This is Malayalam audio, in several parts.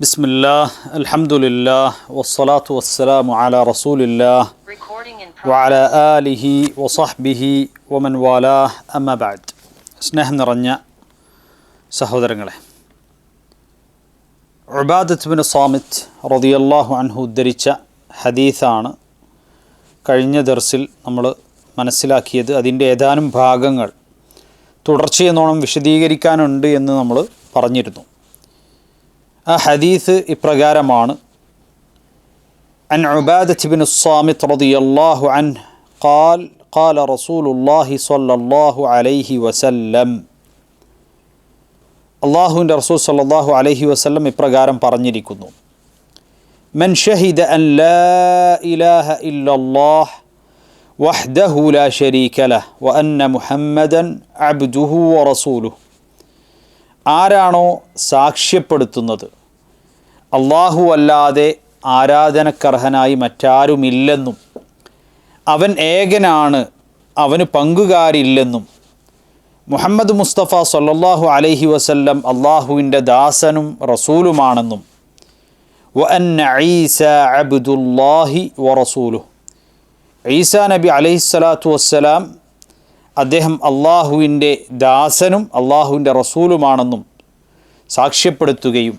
ബിസ്മില്ലാ അൽഹംദുലില്ലാ വസ്സലാത്തു വസ്സലാമു അലാ റസൂലില്ലാ വഅലാ ആലിഹി വസഹ്ബിഹി വമൻ വാലാഹ് അമ്മാ ബഅദ്. സ്നേഹം നിറഞ്ഞ സഹോദരങ്ങളെ, ഉബാദത്ത് ബിൻ സാമിത്ത് റളിയല്ലാഹു അൻഹു ഉദ്ധരിച്ച ഹദീസാണ് കഴിഞ്ഞ ദർസിൽ നമ്മൾ മനസ്സിലാക്കിയത്. അതിൻ്റെ ഏതാനും ഭാഗങ്ങൾ തുടർച്ചയെന്നോണം വിശദീകരിക്കാനുണ്ട് എന്ന് നമ്മൾ പറഞ്ഞിരുന്നു. ആ ഹദീസ് ഇപ്രകാരമാണ്: അൻ ഉബാദത്ത് ബിൻ സാമിത്ത് റളിയല്ലാഹു അൻഹു ഖാൽ ഖാല റസൂലുള്ളാഹി സ്വല്ലല്ലാഹു അലൈഹി വസല്ലം. അല്ലാഹുവിൻ്റെ റസൂൽ സ്വല്ലല്ലാഹു അലൈഹി വസല്ലം ഇപ്രകാരം പറഞ്ഞിരിക്കുന്നു: മൻ ഷഹിദ അൻ ലാ ഇലാഹ ഇല്ലല്ലാഹ് വഹ്ദഹു ലാ ശരീക ലഹ് വ അന്ന മുഹമ്മദൻ അബ്ദുഹു വ റസൂലുഹു. ആരാണോ സാക്ഷ്യപ്പെടുത്തുന്നത് അല്ലാഹു അല്ലാതെ ആരാധനക്കർഹനായി മറ്റാരുമില്ലെന്നും അവൻ ഏകനാണ്, അവന് പങ്കുകാരില്ലെന്നും മുഹമ്മദ് മുസ്തഫ സല്ലല്ലാഹു അലൈഹി വസല്ലം അല്ലാഹുവിൻ്റെ ദാസനും റസൂലുമാണെന്നും വ അന്ന ഈസ അബ്ദുല്ലാഹി വ റസൂലുഹു, ഈസാ നബി അലൈഹിസ്സലാത്തു വസ്സലാം അദ്ദേഹം അല്ലാഹുവിൻ്റെ ദാസനും അല്ലാഹുവിൻ്റെ റസൂലുമാണെന്നും സാക്ഷ്യപ്പെടുത്തുകയും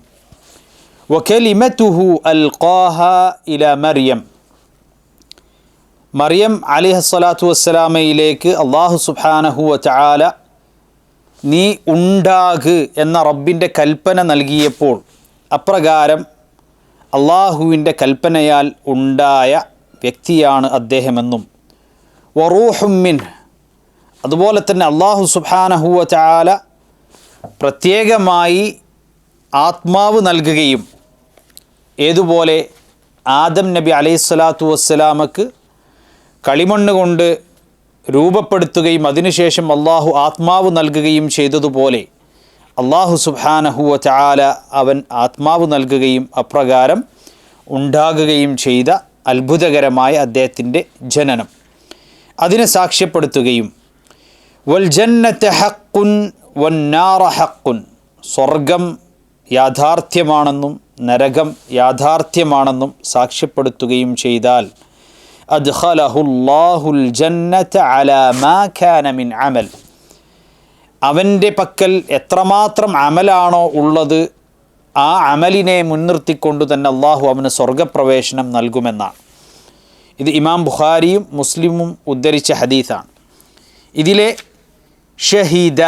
വകലിമതുഹു അൽഖാഹ ഇല മറിയം, മറിയം അലൈഹിസ്സലാത്തു വസ്സലാമയിലേക്ക് അല്ലാഹു സുബ്ഹാനഹു വ തആല നീ ഉണ്ടാക് എന്ന റബ്ബിൻ്റെ കൽപ്പന നൽകിയപ്പോൾ അപ്രകാരം അല്ലാഹുവിൻ്റെ കൽപ്പനയാൽ ഉണ്ടായ വ്യക്തിയാണ് അദ്ദേഹമെന്നും വറൂഹും മിൻഹ്, അതുപോലെ തന്നെ അല്ലാഹു സുബ്ഹാനഹു വ തആല പ്രത്യേകമായി ആത്മാവ് നൽകുകയും, ഏതുപോലെ ആദം നബി അലൈഹിസ്സലാത്തു വസ്സലാമക്ക് കളിമണ്ണ് കൊണ്ട് രൂപപ്പെടുത്തുകയും അതിനുശേഷം അല്ലാഹു ആത്മാവ് നൽകുകയും ചെയ്തതുപോലെ അല്ലാഹു സുബ്ഹാനഹു വ തആല അവൻ ആത്മാവ് നൽകുകയും അപ്രകാരം ഉണ്ടാകുകയും ചെയ്ത അത്ഭുതകരമായ അദ്ദേഹത്തിൻ്റെ ജനനം അതിനെ സാക്ഷ്യപ്പെടുത്തുകയും വൽ ജന്നത ഹഖ്ഖുൻ വന്നാറ ഹഖ്ഖുൻ, സ്വർഗം യാഥാർത്ഥ്യമാണെന്നും നരകം യാഥാർത്ഥ്യമാണെന്നും സാക്ഷ്യപ്പെടുത്തുകയും ചെയ്താൽ അദ്ഖലഹുല്ലാഹുൽ ജന്നത അലാ മാ കാന മിൻ അമൽ, അവൻ്റെ പക്കൽ എത്രമാത്രം അമലാണോ ഉള്ളത് ആ അമലിനെ മുൻനിർത്തിക്കൊണ്ട് തന്നെ അള്ളാഹു അവന് സ്വർഗപ്രവേശനം നൽകുമെന്നാണ്. ഇത് ഇമാം ബുഖാരിയും മുസ്ലിമും ഉദ്ധരിച്ച ഹദീസാണ്. ഇതിലെ ഷഹീദ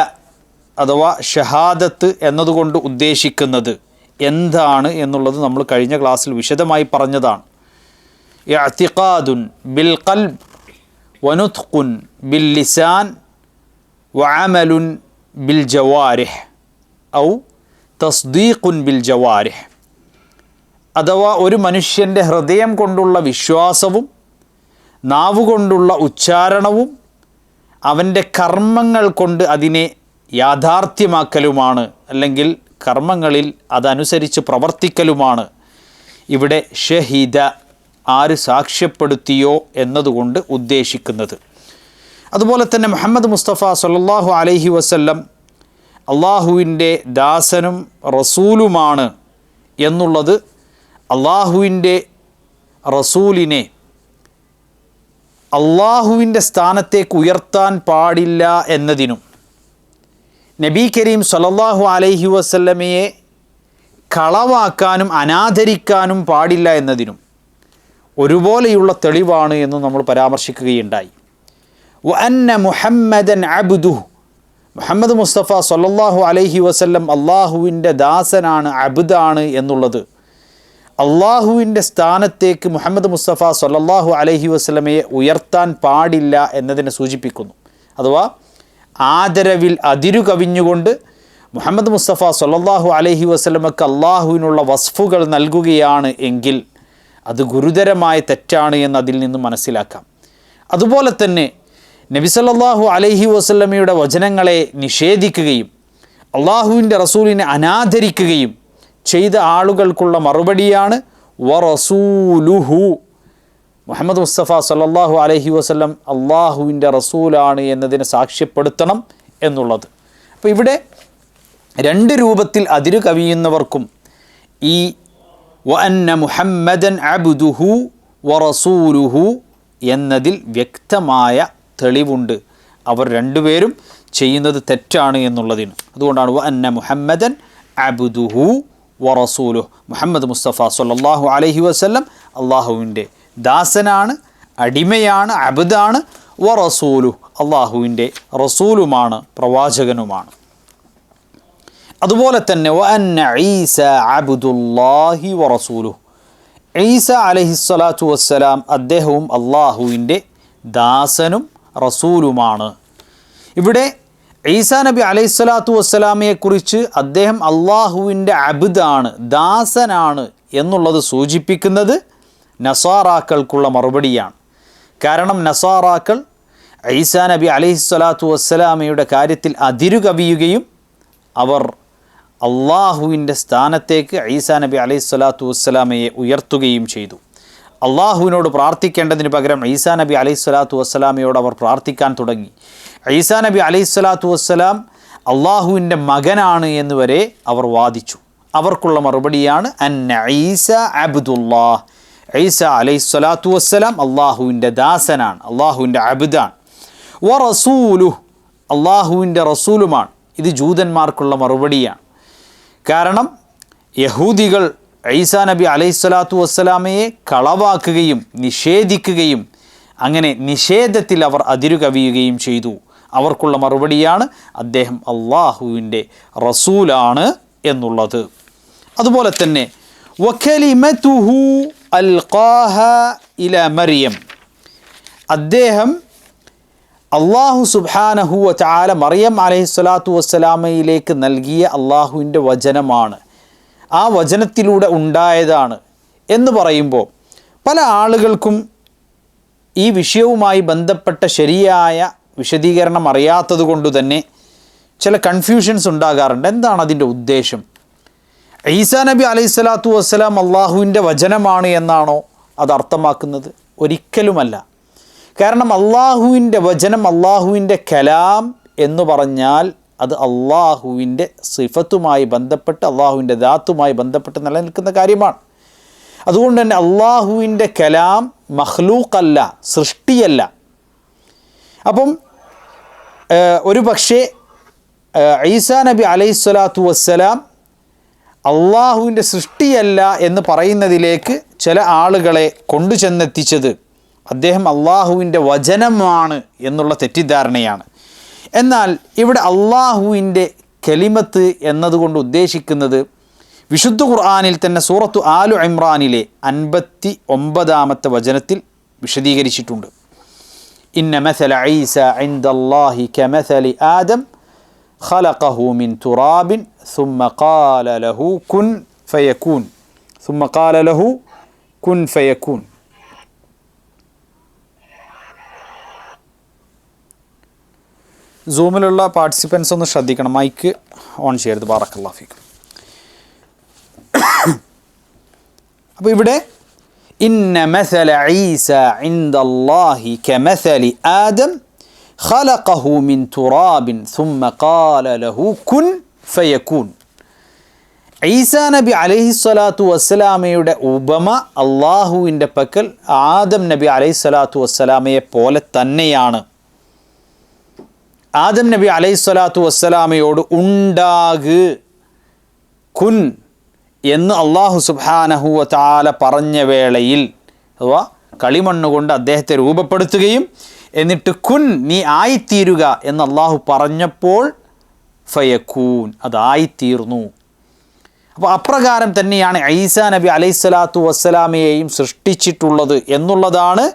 അഥവാ ഷഹാദത്ത് എന്നതുകൊണ്ട് ഉദ്ദേശിക്കുന്നത് എന്താണ് എന്നുള്ളത് നമ്മൾ കഴിഞ്ഞ ക്ലാസ്സിൽ വിശദമായി പറഞ്ഞതാണ്. ഇഅ്തിഖാദുൻ ബിൽ ഖൽബ് വനുത്ഖുൻ ബിൽ ലിസാൻ വഅമലുൻ ബിൽ ജവാരിഹ് ഔ തസ്ദീഖുൻ ബിൽ ജവാരിഹ്, അഥവാ ഒരു മനുഷ്യൻ്റെ ഹൃദയം കൊണ്ടുള്ള വിശ്വാസവും നാവുകൊണ്ടുള്ള ഉച്ചാരണവും അവൻ്റെ കർമ്മങ്ങൾ കൊണ്ട് അതിനെ യാഥാർത്ഥ്യമാക്കലുമാണ്, അല്ലെങ്കിൽ കർമ്മങ്ങളിൽ അതനുസരിച്ച് പ്രവർത്തിക്കലുമാണ് ഇവിടെ ഷഹീദ, ആര് സാക്ഷ്യപ്പെടുത്തിയോ എന്നതുകൊണ്ട് ഉദ്ദേശിക്കുന്നത്. അതുപോലെ തന്നെ മുഹമ്മദ് മുസ്തഫ സല്ലല്ലാഹു അലൈഹി വസല്ലം അള്ളാഹുവിൻ്റെ ദാസനും റസൂലുമാണ് എന്നുള്ളത് അള്ളാഹുവിൻ്റെ റസൂലിനെ അള്ളാഹുവിൻ്റെ സ്ഥാനത്തേക്ക് ഉയർത്താൻ പാടില്ല എന്നതിനും നബി കരീം സല്ലല്ലാഹു അലൈഹി വസല്ലമയെ കളവാക്കാനും അനാദരിക്കാനും പാടില്ല എന്നതിനും ഒരുപോലെയുള്ള തെളിവാണ് എന്ന് നമ്മൾ പരാമർശിക്കുകയുണ്ടായി. വ അന്ന മുഹമ്മദൻ അബ്ദുഹു, മുഹമ്മദ് മുസ്തഫ സല്ലല്ലാഹു അലൈഹി വസല്ലം അള്ളാഹുവിൻ്റെ ദാസനാണ്, അബ്ദാണ് എന്നുള്ളത് അള്ളാഹുവിൻ്റെ സ്ഥാനത്തേക്ക് മുഹമ്മദ് മുസ്തഫ സല്ലല്ലാഹു അലൈഹി വസല്ലമയെ ഉയർത്താൻ പാടില്ല എന്നതിനെ സൂചിപ്പിക്കുന്നു. അഥവാ ആദരവിൽ അതിരു കവിഞ്ഞുകൊണ്ട് മുഹമ്മദ് മുസ്തഫ സല്ലല്ലാഹു അലൈഹി വസല്ലമക്ക് അള്ളാഹുവിനുള്ള വസ്ഫുകൾ നൽകുകയാണ് എങ്കിൽ അത് ഗുരുതരമായ തെറ്റാണ് എന്ന് അതിൽ നിന്ന് മനസ്സിലാക്കാം. അതുപോലെ തന്നെ നബി സല്ലല്ലാഹു അലൈഹി വസല്ലമയുടെ വചനങ്ങളെ നിഷേധിക്കുകയും അള്ളാഹുവിൻ്റെ റസൂലിനെ അനാദരിക്കുകയും ചെയ്ത ആളുകൾക്കുള്ള മറുപടിയാണ് വറസൂലുഹു, മുഹമ്മദ് മുസ്തഫ സല്ലല്ലാഹു അലൈഹി വസല്ലം അള്ളാഹുവിൻ്റെ റസൂലാണ് എന്നതിനെ സാക്ഷ്യപ്പെടുത്തണം എന്നുള്ളത്. അപ്പോൾ ഇവിടെ രണ്ട് രൂപത്തിൽ അതിരു കവിയുന്നവർക്കും ഈ വഅന്ന മുഹമ്മദൻ അബ്ദുഹു വറസൂലുഹു എന്നതിൽ വ്യക്തമായ തെളിവുണ്ട്. അവർ രണ്ടുപേരും ചെയ്യുന്നത് തെറ്റാണ് എന്നുള്ളതിന്. അതുകൊണ്ടാണ് വഅന്ന മുഹമ്മദൻ അബ്ദുഹു വറസൂലുഹു, മുഹമ്മദ് മുസ്തഫ സ്വല്ലല്ലാഹു അലൈഹി വസല്ലം അള്ളാഹുവിൻ്റെ ദാസനാണ്, അടിമയാണ്, അബ്ദാണ്. വറസൂലുഹു, അള്ളാഹുവിൻ്റെ റസൂലുമാണ്, പ്രവാചകനുമാണ്. അതുപോലെ തന്നെ വഅന്ന ഈസ അബ്ദുല്ലാഹി വറസൂലുഹു, ഈസ അലൈഹിസ്സലാത്തു വസ്സലാം അദ്ദേഹവും അള്ളാഹുവിൻ്റെ ദാസനും റസൂലുമാണ്. ഇവിടെ ഈസാ നബി അലൈഹിസ്സലാത്തു വസ്സലാമയെക്കുറിച്ച് അദ്ദേഹം അള്ളാഹുവിൻ്റെ അബ്ദാണ്, ദാസനാണ് എന്നുള്ളത് സൂചിപ്പിക്കുന്നത് നസാറാക്കൾക്കുള്ള മറുപടിയാണ്. കാരണം നസാറാക്കൾ ഈസാ നബി അലൈഹിസ്സലാത്തു വസ്സലാമയുടെ കാര്യത്തിൽ അതിരുകവിയുകയും അവർ അള്ളാഹുവിൻ്റെ സ്ഥാനത്തേക്ക് ഈസാ നബി അലൈഹിസ്സലാത്തു വസ്സലാമയെ ഉയർത്തുകയും ചെയ്തു. അള്ളാഹുവിനോട് പ്രാർത്ഥിക്കേണ്ടതിന് പകരം ഈസാ നബി അലൈഹിസ്സലാത്തു വസ്സലാമയോട് അവർ പ്രാർത്ഥിക്കാൻ തുടങ്ങി. ഈസാ നബി അലൈഹിസ്സലാത്തു വസ്സലാം അള്ളാഹുവിൻ്റെ മകനാണ് എന്ന് വരെ അവർ വാദിച്ചു. അവർക്കുള്ള മറുപടിയാണ് അന്ന ഈസ അബ്ദുല്ലാഹ്, ഈസ അലൈഹിസ്സലാത്തു വസ്സലാം അള്ളാഹുവിൻ്റെ ദാസനാണ്, അള്ളാഹുവിൻ്റെ അബ്ദാണ്. വറസൂലുഹു, അള്ളാഹുവിൻ്റെ റസൂലുമാണ്. ഇത് ജൂതന്മാർക്കുള്ള മറുപടിയാണ്. കാരണം യഹൂദികൾ ഈസാ നബി അലൈഹിസ്സലാത്തു വസ്സലാമയെ കളവാക്കുകയും നിഷേധിക്കുകയും അങ്ങനെ നിഷേധത്തിൽ അവർ അതിരുകവിയുകയും ചെയ്തു. അവർക്കുള്ള മറുപടിയാണ് അദ്ദേഹം അള്ളാഹുവിൻ്റെ റസൂലാണ് എന്നുള്ളത്. അതുപോലെ തന്നെ വകലിമതുഹു അൽഖാഹ ഇല മറിയം, അദ്ദേഹം അള്ളാഹു സുബ്ഹാനഹു വ തആല മറിയം അലൈഹിസ്സലാത്തു വസ്സലാമയിലേക്ക് നൽകിയ അള്ളാഹുവിൻ്റെ വചനമാണ്, ആ വചനത്തിലൂടെ ഉണ്ടായതാണ് എന്ന് പറയുമ്പോൾ പല ആളുകൾക്കും ഈ വിഷയവുമായി ബന്ധപ്പെട്ട ശരിയായ വിശദീകരണം അറിയാത്തത് കൊണ്ട് തന്നെ ചില കൺഫ്യൂഷൻസ് ഉണ്ടാകാറുണ്ട്. എന്താണ് അതിൻ്റെ ഉദ്ദേശം? ഈസാ നബി അലൈഹിസ്സലാത്തു വസ്സലാം അള്ളാഹുവിൻ്റെ വചനമാണ് എന്നാണോ അത് അർത്ഥമാക്കുന്നത്? ഒരിക്കലുമല്ല. കാരണം അള്ളാഹുവിൻ്റെ വചനം, അള്ളാഹുവിൻ്റെ കലാം എന്ന് പറഞ്ഞാൽ അത് അള്ളാഹുവിൻ്റെ സിഫത്തുമായി ബന്ധപ്പെട്ട് അള്ളാഹുവിൻ്റെ ദാത്തുമായി ബന്ധപ്പെട്ട് നിലനിൽക്കുന്ന കാര്യമാണ്. അതുകൊണ്ട് തന്നെ അള്ളാഹുവിൻ്റെ കലാം മഖ്ലൂഖല്ല, സൃഷ്ടിയല്ല. അപ്പം ഒരു പക്ഷേ ഈസാ നബി അലൈഹിസ്സലാത്തു വസ്സലാം അള്ളാഹുവിൻ്റെ സൃഷ്ടിയല്ല എന്ന് പറയുന്നതിലേക്ക് ചില ആളുകളെ കൊണ്ടു ചെന്നെത്തിച്ചത് അദ്ദേഹം അള്ളാഹുവിൻ്റെ വചനമാണ് എന്നുള്ള തെറ്റിദ്ധാരണയാണ്. എന്നാൽ ഇവിടെ അള്ളാഹുവിൻ്റെ കലിമത്ത് എന്നതുകൊണ്ട് ഉദ്ദേശിക്കുന്നത് വിശുദ്ധ ഖുർആനിൽ തന്നെ സൂറത്തു ആലു ഇമ്രാനിലെ 59-ാമത്തെ വചനത്തിൽ വിശദീകരിച്ചിട്ടുണ്ട്. ഇന്ന മസല ഈസ ഇൻദല്ലാഹി കമസലി ആദം ഖലഖഹു മിൻ തുറാബിൻ സുമ്മ ഖാല ലഹു കുൻ ഫയകൂൻ, സുമ്മ ഖാല ലഹു കുൻ ഫയകൂൻ. സൂമിലുള്ള പാർട്ടിസിപ്പൻസ് ഒന്ന് ശ്രദ്ധിക്കണം, മൈക്ക് ഓൺ ചെയ്യരുത്. ബാറക്കല്ലാഹു ഫീക്കും. അപ്പോൾ ഇവിടെ ഇന്ന മസല ഈസ ഇൻദല്ലാഹി കമസലി ആദം ഖലഖഹു മിൻ തുറാബിൻ സുമ്മ ഖാല ലഹു കുൻ ഫയകൂൻ. ഈസാ നബി അലൈഹിസ്സലാത്തു വസ്സലാമയുടെ ഉപമ അള്ളാഹുവിൻ്റെ പക്കൽ ആദം നബി അലൈഹിസ്സലാത്തു വസ്സലാമയെ പോലെ തന്നെയാണ്. ആദം നബി അലൈഹിസ്സലാത്തു വസ്സലാമയോട് ഉണ്ടാക്, കുൻ എന്ന് അള്ളാഹു സുബ്ഹാനഹു വ തആല പറഞ്ഞ വേളയിൽ, അഥവാ കളിമണ്ണ് കൊണ്ട് അദ്ദേഹത്തെ രൂപപ്പെടുത്തുകയും എന്നിട്ട് കുൻ നീ ആയിത്തീരുക എന്ന് അള്ളാഹു പറഞ്ഞപ്പോൾ ഫയകൂൻ അതായിത്തീർന്നു. അപ്പോൾ അപ്രകാരം തന്നെയാണ് ഈസാ നബി അലൈഹിസ്സലാത്തു വസ്സലാമയെയും സൃഷ്ടിച്ചിട്ടുള്ളത് എന്നുള്ളതാണ്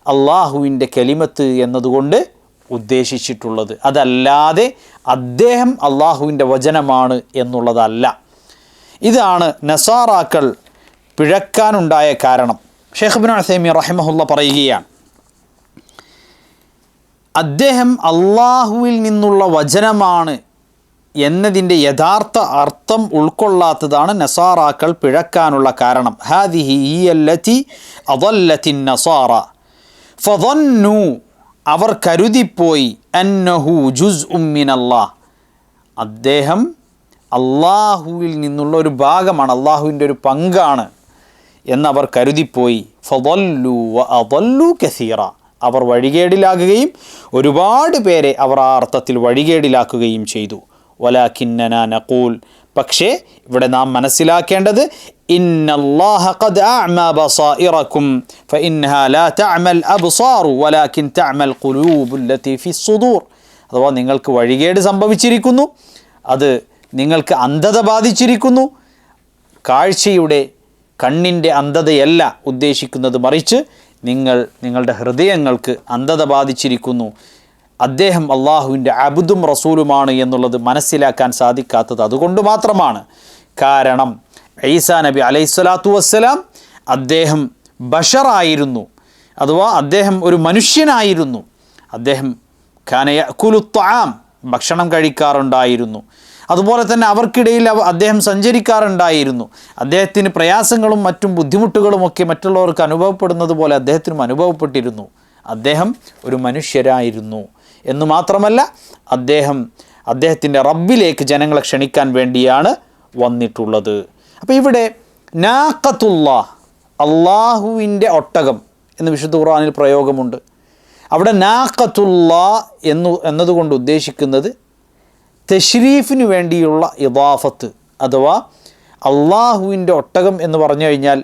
അള്ളാഹുവിൻ്റെ കലിമത്ത് എന്നതുകൊണ്ട് ഉദ്ദേശിച്ചിട്ടുള്ളത്. അതല്ലാതെ അദ്ദേഹം അള്ളാഹുവിൻ്റെ വചനമാണ് എന്നുള്ളതല്ല. ഇതാണ് നസാറാക്കൾ പിഴക്കാനുണ്ടായ കാരണം. ഷെയ്ഖ് ഇബ്നു ഉസൈമീൻ റഹ്മഹുല്ല പറയുകയാണ്, അദ്ദേഹം അള്ളാഹുവിൽ നിന്നുള്ള വചനമാണ് എന്നതിൻ്റെ യഥാർത്ഥ അർത്ഥം ഉൾക്കൊള്ളാത്തതാണ് നസാറാക്കൾ പിഴക്കാനുള്ള കാരണം. ഹാദിഹി ഹിയല്ലതി അദല്ലത്തിൻ നസാറ ഫദന്നു, അവർ കരുതിപ്പോയി അന്നഹു ജുസ്ഉം മിനല്ലാഹ്, അദ്ദേഹം അള്ളാഹുവിൽ നിന്നുള്ള ഒരു ഭാഗമാണ്, അള്ളാഹുവിൻ്റെ ഒരു പങ്കാണ്, എന്നവർ കരുതിപ്പോയി. ഫദല്ലു വഅദല്ലു കസീറ, അവർ വഴികേടിലാകുകയും ഒരുപാട് പേരെ അവർ ആ അർത്ഥത്തിൽ വഴികേടിലാക്കുകയും ചെയ്തു. വലാകിന്നനാ നഖൂൽ, പക്ഷേ ഇവിടെ നാം മനസ്സിലാക്കേണ്ടത് ഇന്നല്ലാഹ ഖദ് അഅമാ ബസായിറകും ഫഇന്നഹാ ലാ തഅമൽ അബ്സാറു വലാകിൻ തഅമൽ ഖുലൂബുൽ ലതീ ഫിസ് സുദൂർ. അഥവാ നിങ്ങൾക്ക് വഴികേട് സംഭവിച്ചിരിക്കുന്നു, അത് നിങ്ങൾക്ക് അന്ധത ബാധിച്ചിരിക്കുന്നു. കാഴ്ചയുടെ കണ്ണിൻ്റെ അന്ധതയല്ല ഉദ്ദേശിക്കുന്നത്, മറിച്ച് നിങ്ങളുടെ ഹൃദയങ്ങൾക്ക് അന്ധത ബാധിച്ചിരിക്കുന്നു. അദ്ദേഹം അള്ളാഹുവിൻ്റെ അബ്ദും റസൂലുമാണ് എന്നുള്ളത് മനസ്സിലാക്കാൻ സാധിക്കാത്തത് അതുകൊണ്ട് മാത്രമാണ്. കാരണം ഈസാ നബി അലൈഹിസ്സലാത്തു വസ്സലാം അദ്ദേഹം ബഷറായിരുന്നു, അഥവാ അദ്ദേഹം ഒരു മനുഷ്യനായിരുന്നു. അദ്ദേഹം കാന യഅകുലു ത്വആം, ഭക്ഷണം കഴിക്കാറുണ്ടായിരുന്നു. അതുപോലെ തന്നെ അവർക്കിടയിൽ അദ്ദേഹം സഞ്ചരിക്കാറുണ്ടായിരുന്നു. അദ്ദേഹത്തിന് പ്രയാസങ്ങളും മറ്റും ബുദ്ധിമുട്ടുകളുമൊക്കെ മറ്റുള്ളവർക്ക് അനുഭവപ്പെടുന്നത് പോലെ അദ്ദേഹത്തിനും അനുഭവപ്പെട്ടിരുന്നു. അദ്ദേഹം ഒരു മനുഷ്യരായിരുന്നു എന്ന് മാത്രമല്ല, അദ്ദേഹത്തിൻ്റെ റബ്ബിലേക്ക് ജനങ്ങളെ ക്ഷണിക്കാൻ വേണ്ടിയാണ് വന്നിട്ടുള്ളത്. അപ്പോൾ ഇവിടെ നാഖത്തുല്ലാഹ്, അള്ളാഹുവിൻ്റെ ഒട്ടകം എന്ന് വിശുദ്ധ ഖുർആനിൽ പ്രയോഗമുണ്ട്. അവിടെ നാഖത്തുല്ലാഹ് എന്നതുകൊണ്ട് ഉദ്ദേശിക്കുന്നത് തശ്രീഫിന് വേണ്ടിയുള്ള ഇദാഫത്ത്, അഥവാ അള്ളാഹുവിൻ്റെ ഒട്ടകം എന്ന് പറഞ്ഞു കഴിഞ്ഞാൽ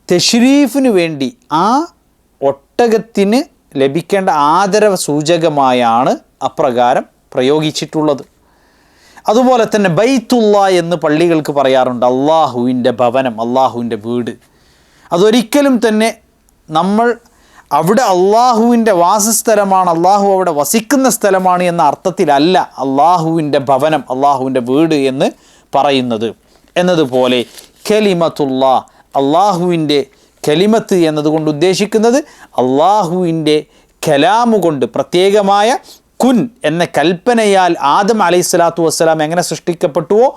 തശ്രീഫിന് വേണ്ടി ആ ഒട്ടകത്തിന് ലഭിക്കേണ്ട ആദരവ് സൂചകമായാണ് അപ്രകാരം പ്രയോഗിച്ചിട്ടുള്ളത്. അതുപോലെ തന്നെ ബൈത്തുള്ള എന്ന് പള്ളികൾക്ക് പറയാറുണ്ട്, അള്ളാഹുവിൻ്റെ ഭവനം, അള്ളാഹുവിൻ്റെ വീട്. അതൊരിക്കലും തന്നെ നമ്മൾ അവിടെ അള്ളാഹുവിൻ്റെ വാസസ്ഥലമാണ്, അള്ളാഹു അവിടെ വസിക്കുന്ന സ്ഥലമാണ് എന്ന അർത്ഥത്തിലല്ല അള്ളാഹുവിൻ്റെ ഭവനം, അള്ളാഹുവിൻ്റെ വീട് എന്ന് പറയുന്നത്. എന്നതുപോലെ കലിമത്തുള്ള, അള്ളാഹുവിൻ്റെ കലിമത്ത് എന്നതുകൊണ്ട് ഉദ്ദേശിക്കുന്നത് അള്ളാഹുവിൻ്റെ കലാമു കൊണ്ട്, പ്രത്യേകമായ കുൻ എന്ന കൽപ്പനയാൽ ആദം അലൈഹിസ്സലാത്തു വസ്സലാം എങ്ങനെ സൃഷ്ടിക്കപ്പെട്ടുവോ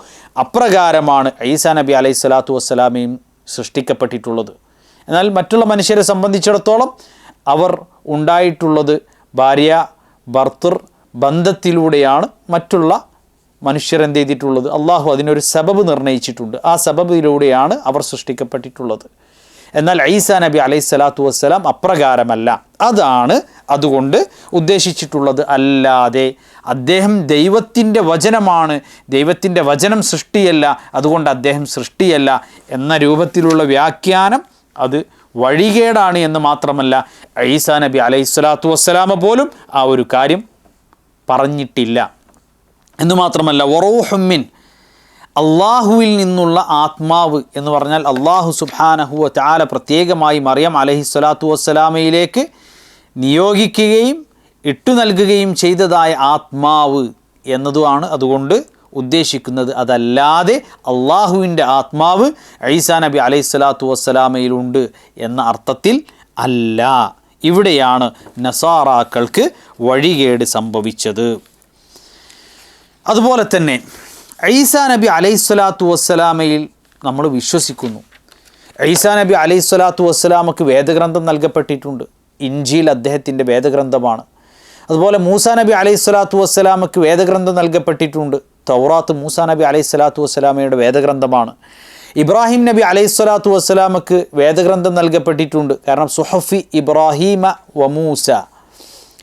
അപ്രകാരമാണ് ഈസാ നബി അലൈഹിസ്സലാത്തു വസ്സലാമയും സൃഷ്ടിക്കപ്പെട്ടിട്ടുള്ളത്. എന്നാൽ മറ്റുള്ള മനുഷ്യരെ സംബന്ധിച്ചിടത്തോളം അവർ ഉണ്ടായിട്ടുള്ളത് ഭാര്യ ഭർത്തൃ ബന്ധത്തിലൂടെയാണ്. മറ്റുള്ള മനുഷ്യർ എന്ത് ചെയ്തിട്ടുള്ളത്, അള്ളാഹു അതിനൊരു സബബ് നിർണയിച്ചിട്ടുണ്ട്, ആ സബബിലൂടെയാണ് അവർ സൃഷ്ടിക്കപ്പെട്ടിട്ടുള്ളത്. എന്നാൽ ഈസാ നബി അലൈഹിസ്സലാത്തു വസ്സലാം അപ്രകാരമല്ല. അതാണ് അതുകൊണ്ട് ഉദ്ദേശിച്ചിട്ടുള്ളത്. അല്ലാതെ അദ്ദേഹം ദൈവത്തിൻ്റെ വചനമാണ്, ദൈവത്തിൻ്റെ വചനം സൃഷ്ടിയല്ല, അതുകൊണ്ട് അദ്ദേഹം സൃഷ്ടിയല്ല എന്ന രൂപത്തിലുള്ള വ്യാഖ്യാനം അത് വഴികേടാണ് എന്ന് മാത്രമല്ല, ഈസാ നബി അലൈഹിസ്സലാത്തു വസ്സലാമ പോലും ആ ഒരു കാര്യം പറഞ്ഞിട്ടില്ല എന്ന് മാത്രമല്ല. വറൂഹും മിൻ, അള്ളാഹുവിൽ നിന്നുള്ള ആത്മാവ് എന്ന് പറഞ്ഞാൽ അള്ളാഹു സുബ്ഹാനഹു വ തആല പ്രത്യേകമായി മറിയം അലൈഹിസ്സലാത്തു വസ്സലാമയിലേക്ക് നിയോഗിക്കുകയും ഇട്ടു നൽകുകയും ചെയ്തതായ ആത്മാവ് എന്നതുമാണ് അതുകൊണ്ട് ഉദ്ദേശിക്കുന്നത്. അതല്ലാതെ അള്ളാഹുവിൻ്റെ ആത്മാവ് ഈസാ നബി അലൈഹിസ്സലാത്തു വസ്സലാമയിലുണ്ട് എന്ന അർത്ഥത്തിൽ അല്ല. ഇവിടെയാണ് നസാറാക്കൾക്ക് വഴികേട് സംഭവിച്ചത്. അതുപോലെ തന്നെ ഈസാ നബി അലൈഹിസ്സലാത്തു വസ്സലാമയിൽ നമ്മൾ വിശ്വസിക്കുന്നു. ഈസാ നബി അലൈഹിസ്സലാത്തു വസ്സലാമക്ക് വേദഗ്രന്ഥം നൽകപ്പെട്ടിട്ടുണ്ട്. ഇൻജീൽ അദ്ദേഹത്തിൻ്റെ വേദഗ്രന്ഥമാണ്. അതുപോലെ മൂസാ നബി അലൈഹിസ്സലാത്തു വസ്സലാമക്ക് വേദഗ്രന്ഥം നൽകപ്പെട്ടിട്ടുണ്ട്. തൗറാത്ത് മൂസാ നബി അലൈഹിസ്സലാത്തു വസ്സലാമയുടെ വേദഗ്രന്ഥമാണ്. ഇബ്രാഹിം നബി അലൈഹിസ്സലാത്തു വസ്സലാമക്ക് വേദഗ്രന്ഥം നൽകപ്പെട്ടിട്ടുണ്ട്. കാരണം സുഹഫി ഇബ്രാഹീമ വ മൂസ,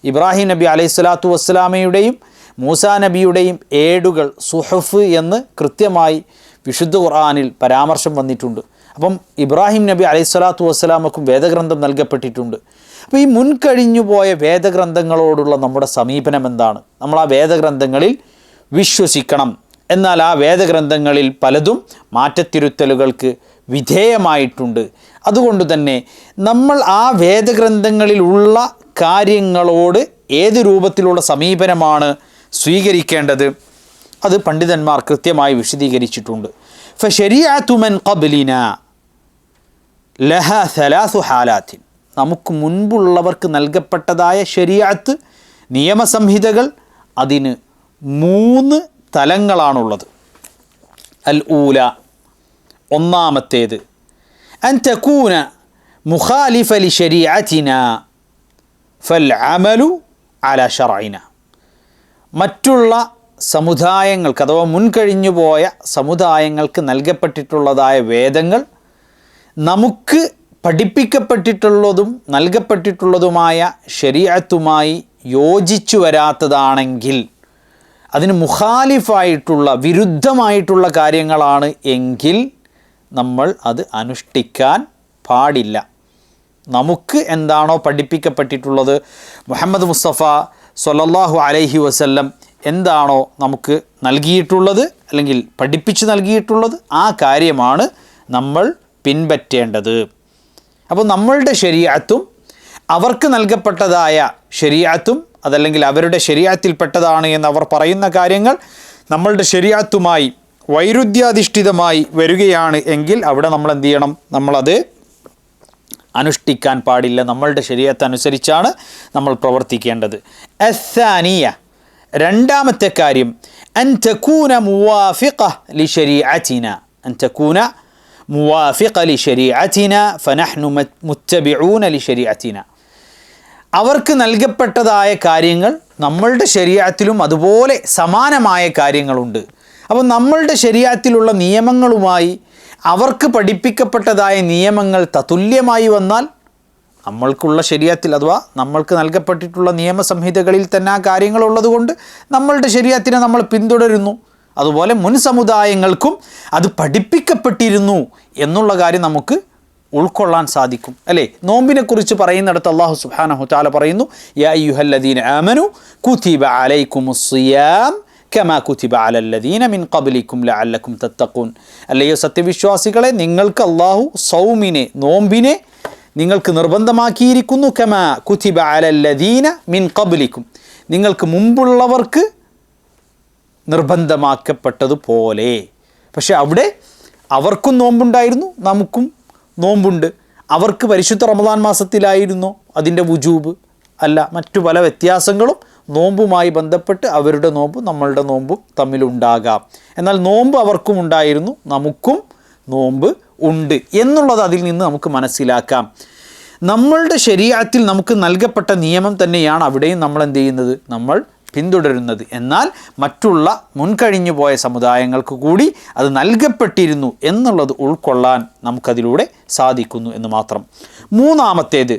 ഇബ്രാഹിം നബി അലൈഹിസ്സലാത്തു വസ്സലാമയുടെയും മൂസാ നബിയുടെയും ഏടുകൾ സുഹഫ് എന്ന് കൃത്യമായി വിശുദ്ധ ഖുർആനിൽ പരാമർശം വന്നിട്ടുണ്ട്. അപ്പം ഇബ്രാഹിം നബി അലൈഹിസ്സലാത്തു വസ്സലാമക്കും വേദഗ്രന്ഥം നൽകപ്പെട്ടിട്ടുണ്ട്. അപ്പോൾ ഈ മുൻകഴിഞ്ഞു പോയ വേദഗ്രന്ഥങ്ങളോടുള്ള നമ്മുടെ സമീപനം എന്താണ്? നമ്മൾ ആ വേദഗ്രന്ഥങ്ങളിൽ വിശ്വസിക്കണം. എന്നാൽ ആ വേദഗ്രന്ഥങ്ങളിൽ പലതും മാറ്റത്തിരുത്തലുകൾക്ക് വിധേയമായിട്ടുണ്ട്. അതുകൊണ്ട് തന്നെ നമ്മൾ ആ വേദഗ്രന്ഥങ്ങളിലുള്ള കാര്യങ്ങളോട് ഏത് രൂപത്തിലുള്ള സമീപനമാണ് സ്വീകരിക്കേണ്ടത് അത് പണ്ഡിതന്മാർ കൃത്യമായി വിശദീകരിച്ചിട്ടുണ്ട്. ഫശരീഅതു മൻ ഖബ്ലിന ലഹ സലാസു ഹാലാത്തിൻ, നമുക്ക് മുൻപുള്ളവർക്ക് നൽകപ്പെട്ടതായ ശരീഅത്ത് നിയമസംഹിതകൾ അതിന് 3 തലങ്ങളാണുള്ളത്. അൽ ഊല, ഒന്നാമത്തേത് അൻ തകൂന മുഖാലിഫ ലി ശരീഅതിന ഫൽ അമലു അലാ ശർഇന, മറ്റുള്ള സമുദായങ്ങൾക്ക് അഥവാ മുൻകഴിഞ്ഞു പോയ സമുദായങ്ങൾക്ക് നൽകപ്പെട്ടിട്ടുള്ളതായ വേദങ്ങൾ നമുക്ക് പഠിപ്പിക്കപ്പെട്ടിട്ടുള്ളതും നൽകപ്പെട്ടിട്ടുള്ളതുമായ ശരീഅത്തുമായി യോജിച്ചു വരാത്തതാണെങ്കിൽ, അതിന് മുഖാലിഫായിട്ടുള്ള വിരുദ്ധമായിട്ടുള്ള കാര്യങ്ങളാണ് എങ്കിൽ നമ്മൾ അത് അനുഷ്ഠിക്കാൻ പാടില്ല. നമുക്ക് എന്താണോ പഠിപ്പിക്കപ്പെട്ടിട്ടുള്ളത്, മുഹമ്മദ് മുസ്തഫ സ്വല്ലല്ലാഹു അലൈഹി വസല്ലം എന്താണോ നമുക്ക് നൽകിയിട്ടുള്ളത് അല്ലെങ്കിൽ പഠിപ്പിച്ചു നൽകിയിട്ടുള്ളത്, ആ കാര്യമാണ് നമ്മൾ പിൻപറ്റേണ്ടത്. അപ്പോൾ നമ്മളുടെ ശരീഅത്തും അവർക്ക് നൽകപ്പെട്ടതായ ശരീഅത്തും അതല്ലെങ്കിൽ അവരുടെ ശരീഅത്തിൽപ്പെട്ടതാണ് എന്ന് അവർ പറയുന്ന കാര്യങ്ങൾ നമ്മളുടെ ശരീഅത്തുമായി വൈരുദ്ധ്യാധിഷ്ഠിതമായി വരികയാണ് എങ്കിൽ അവിടെ നമ്മൾ എന്ത് ചെയ്യണം? നമ്മളത് അനുഷ്ഠിക്കാൻ പാടില്ല. നമ്മളുടെ ശരീഅത്ത് അനുസരിച്ചാണ് നമ്മൾ പ്രവർത്തിക്കേണ്ടത്. അസ്സാനിയ, രണ്ടാമത്തെ കാര്യം, അൻ തകൂന മുവാഫിഖ ലിശരീഅതിന, അൻ തകൂന മുവാഫിഖ ലിശരീഅതിന ഫനഹ്നു മുത്തബിഊന ലിശരീഅതിന. അവർക്ക് നൽകപ്പെട്ടതായ കാര്യങ്ങൾ നമ്മളുടെ ശരീഅത്തിലും അതുപോലെ സമാനമായ കാര്യങ്ങളുണ്ട്. അപ്പോൾ നമ്മളുടെ ശരീഅത്തിലുള്ള നിയമങ്ങളുമായി അവർക്ക് പഠിപ്പിക്കപ്പെട്ടതായ നിയമങ്ങൾ തത്തുല്യമായി വന്നാൽ, നമ്മൾക്കുള്ള ശരീഅത്തിൽ അഥവാ നമ്മൾക്ക് നൽകപ്പെട്ടിട്ടുള്ള നിയമസംഹിതകളിൽ തന്നെ ആ കാര്യങ്ങളുള്ളത് കൊണ്ട് നമ്മളുടെ ശരീഅത്തിനെ നമ്മൾ പിന്തുടരുന്നു. അതുപോലെ മുൻ സമുദായങ്ങൾക്കും അത് പഠിപ്പിക്കപ്പെട്ടിരുന്നു എന്നുള്ള കാര്യം നമുക്ക് ഉൾക്കൊള്ളാൻ സാധിക്കും, അല്ലേ? നോമ്പിനെക്കുറിച്ച് പറയുന്നിടത്ത് അല്ലാഹു സുബ്ഹാനഹു തആല പറയുന്നു, യാ അയ്യുഹല്ലദീന ആമനു കുതിബ അലൈക്കുമുസ്സിയാം കമാ കുതിബ അലല്ലദീന മിൻ ഖബ്ലിക്കും ലഅല്ലക്കും തത്തഖൂൻ. അല്ലയോ സത്യവിശ്വാസികളെ, നിങ്ങൾക്ക് അല്ലാഹു സൗമിനെ, നോമ്പിനെ നിങ്ങൾക്ക് നിർബന്ധമാക്കിയിരിക്കുന്നു. കമാ കുതിബ അലല്ലദീന മിൻ ഖബ്ലിക്കും, നിങ്ങൾക്ക് മുമ്പുള്ളവർക്ക് നിർബന്ധമാക്കപ്പെട്ടതുപോലെ. പക്ഷെ അവിടെ അവർക്കും നോമ്പുണ്ടായിരുന്നു, നമുക്കും നോമ്പുണ്ട്. അവർക്ക് പരിശുദ്ധ റമദാൻ മാസത്തിലായിരുന്നു അതിൻ്റെ വുജൂബ്, അല്ല മറ്റു പല വ്യത്യാസങ്ങളും നോമ്പുമായി ബന്ധപ്പെട്ട് അവരുടെ നോമ്പും നമ്മളുടെ നോമ്പും തമ്മിലുണ്ടാകാം. എന്നാൽ നോമ്പ് അവർക്കും ഉണ്ടായിരുന്നു, നമുക്കും നോമ്പ് ഉണ്ട് എന്നുള്ളത് അതിൽ നിന്ന് നമുക്ക് മനസ്സിലാക്കാം. നമ്മളുടെ ശരീഅത്തിൽ നമുക്ക് നൽകപ്പെട്ട നിയമം തന്നെയാണ് അവിടെയും നമ്മൾ എന്ത് ചെയ്യുന്നത്? നമ്മൾ പിന്തുടരുന്നത്. എന്നാൽ മറ്റുള്ള മുൻകഴിഞ്ഞു പോയ സമുദായങ്ങൾക്ക് കൂടി അത് നൽകപ്പെട്ടിരുന്നു എന്നുള്ളത് ഉൾക്കൊള്ളാൻ നമുക്കതിലൂടെ സാധിക്കുന്നു എന്ന് മാത്രം. മൂന്നാമത്തേത്,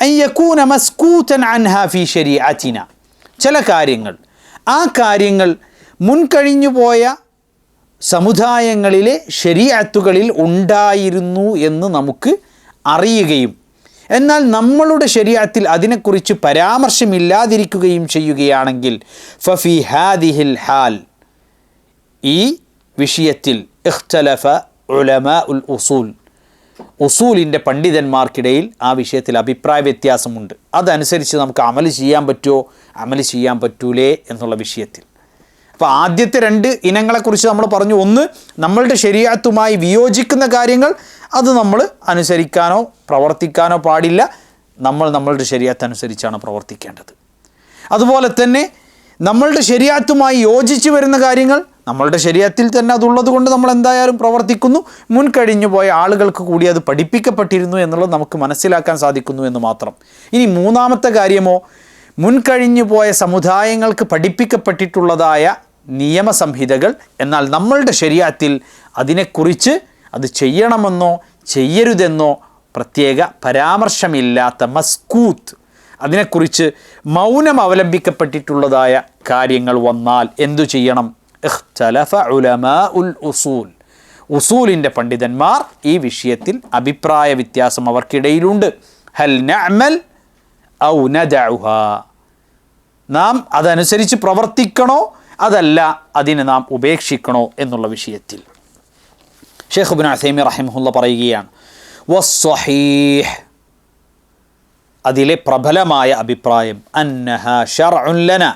അയ്യകൂന മസ്കൂതൻ അൻഹാ ഫീ ശരീഅതിന. ചില കാര്യങ്ങൾ, ആ കാര്യങ്ങൾ മുൻകഴിഞ്ഞു പോയ സമുദായങ്ങളിലെ ശരീഅത്തുകളിൽ ഉണ്ടായിരുന്നു എന്ന് നമുക്ക് അറിയുകയും എന്നാൽ നമ്മളുടെ ശരീഅത്തിൽ അതിനെക്കുറിച്ച് പരാമർശമില്ലാതിരിക്കുകയും ചെയ്യുകയാണെങ്കിൽ, ഫഫി ഹാദിഹിൽ ഹാൽ, ഈ വിഷയത്തിൽ ഇഖ്തലഫ ഉലമാഉൽ ഉസൂൽ, ഉസൂലിൻ്റെ പണ്ഡിതന്മാർക്കിടയിൽ ആ വിഷയത്തിൽ അഭിപ്രായ വ്യത്യാസമുണ്ട്. അതനുസരിച്ച് നമുക്ക് അമൽ ചെയ്യാൻ പറ്റുമോ, അമൽ ചെയ്യാൻ പറ്റൂലേ എന്നുള്ള വിഷയത്തിൽ. അപ്പോൾ ആദ്യത്തെ രണ്ട് ഇനങ്ങളെക്കുറിച്ച് നമ്മൾ പറഞ്ഞു. ഒന്ന്, നമ്മളുടെ ശരീഅത്തുമായി വിയോജിക്കുന്ന കാര്യങ്ങൾ അത് നമ്മൾ അനുസരിക്കാനോ പ്രവർത്തിക്കാനോ പാടില്ല. നമ്മളുടെ ശരീഅത്ത് അനുസരിച്ചാണ് പ്രവർത്തിക്കേണ്ടത്. അതുപോലെ തന്നെ നമ്മളുടെ ശരീഅത്തുമായി യോജിച്ച് വരുന്ന കാര്യങ്ങൾ നമ്മളുടെ ശരീഅത്തിൽ തന്നെ അതുള്ളത് കൊണ്ട് നമ്മൾ എന്തായാലും പ്രവർത്തിക്കുന്നു. മുൻകഴിഞ്ഞു പോയ ആളുകൾക്ക് കൂടി അത് പഠിപ്പിക്കപ്പെട്ടിരുന്നു എന്നുള്ളത് നമുക്ക് മനസ്സിലാക്കാൻ സാധിക്കുന്നു എന്ന് മാത്രം. ഇനി മൂന്നാമത്തെ കാര്യമോ, മുൻകഴിഞ്ഞു പോയ സമുദായങ്ങൾക്ക് പഠിപ്പിക്കപ്പെട്ടിട്ടുള്ളതായ നിയമസംഹിതകൾ എന്നാൽ നമ്മളുടെ ശരീഅത്തിൽ അതിനെക്കുറിച്ച് അത് ചെയ്യണമെന്നോ ചെയ്യരുതെന്നോ പ്രത്യേക പരാമർശമില്ലാത്ത മസ്കൂത്ത്, അതിനെക്കുറിച്ച് മൗനം അവലംബിക്കപ്പെട്ടിട്ടുള്ളതായ കാര്യങ്ങൾ വന്നാൽ എന്തു ചെയ്യണം? ഇഖ്തലഫ ഉലമാഉൽ ഉസൂൽ, ഉസൂലിൻ്റെ പണ്ഡിതന്മാർ ഈ വിഷയത്തിൽ അഭിപ്രായ വ്യത്യാസം അവർക്കിടയിലുണ്ട്. ഹൽ നഅമൽ ഔ നദഉഹാ, നാം അതനുസരിച്ച് പ്രവർത്തിക്കണോ അതല്ല അതിനെ നാം ഉപേക്ഷിക്കണോ എന്നുള്ള വിഷയത്തിൽ. ഷെയ്ഖ് ഇബ്നു ഉസൈമീൻ റഹിമഹുല്ലാ പറയുകയാണ്, വസ്സഹീഹ്, അതിലെ പ്രബലമായ അഭിപ്രായം, അന്നഹാ ശർഉൻ ലനാ,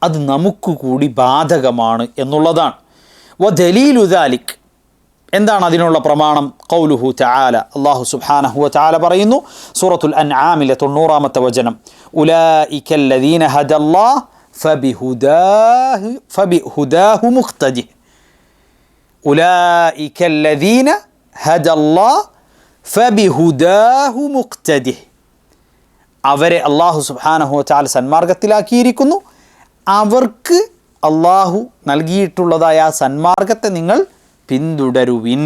അത് നമുക്ക് കൂടി ബാധകമാണ് എന്നുള്ളതാണ്. വദലീലു ദാലിക്, എന്താണ് അതിനുള്ള പ്രമാണം? ഖൗലുഹു തആല, അല്ലാഹു സുബ്ഹാനഹു വതആല പറയുന്നു സൂറത്തുൽ അൻആമിലെ 90-ാമത്തെ വചനം, ഉലൈകല്ലദീന ഹദല്ലാഹ് ഫബിഹുദാഹു മുഖ്തദി, ഉലൈകല്ലദീന ഹദല്ലാഹ് ഫബിഹുദാഹു മുഖ്തദി, അവരെ അല്ലാഹു സുബ്ഹാനഹു വതആല സന്മാർഗത്തിലാക്കിയിരിക്കുന്നു, അവർക്ക് അല്ലാഹു നൽകിയിട്ടുള്ളതായ ആ സന്മാർഗത്തെ നിങ്ങൾ പിന്തുടരുവിൻ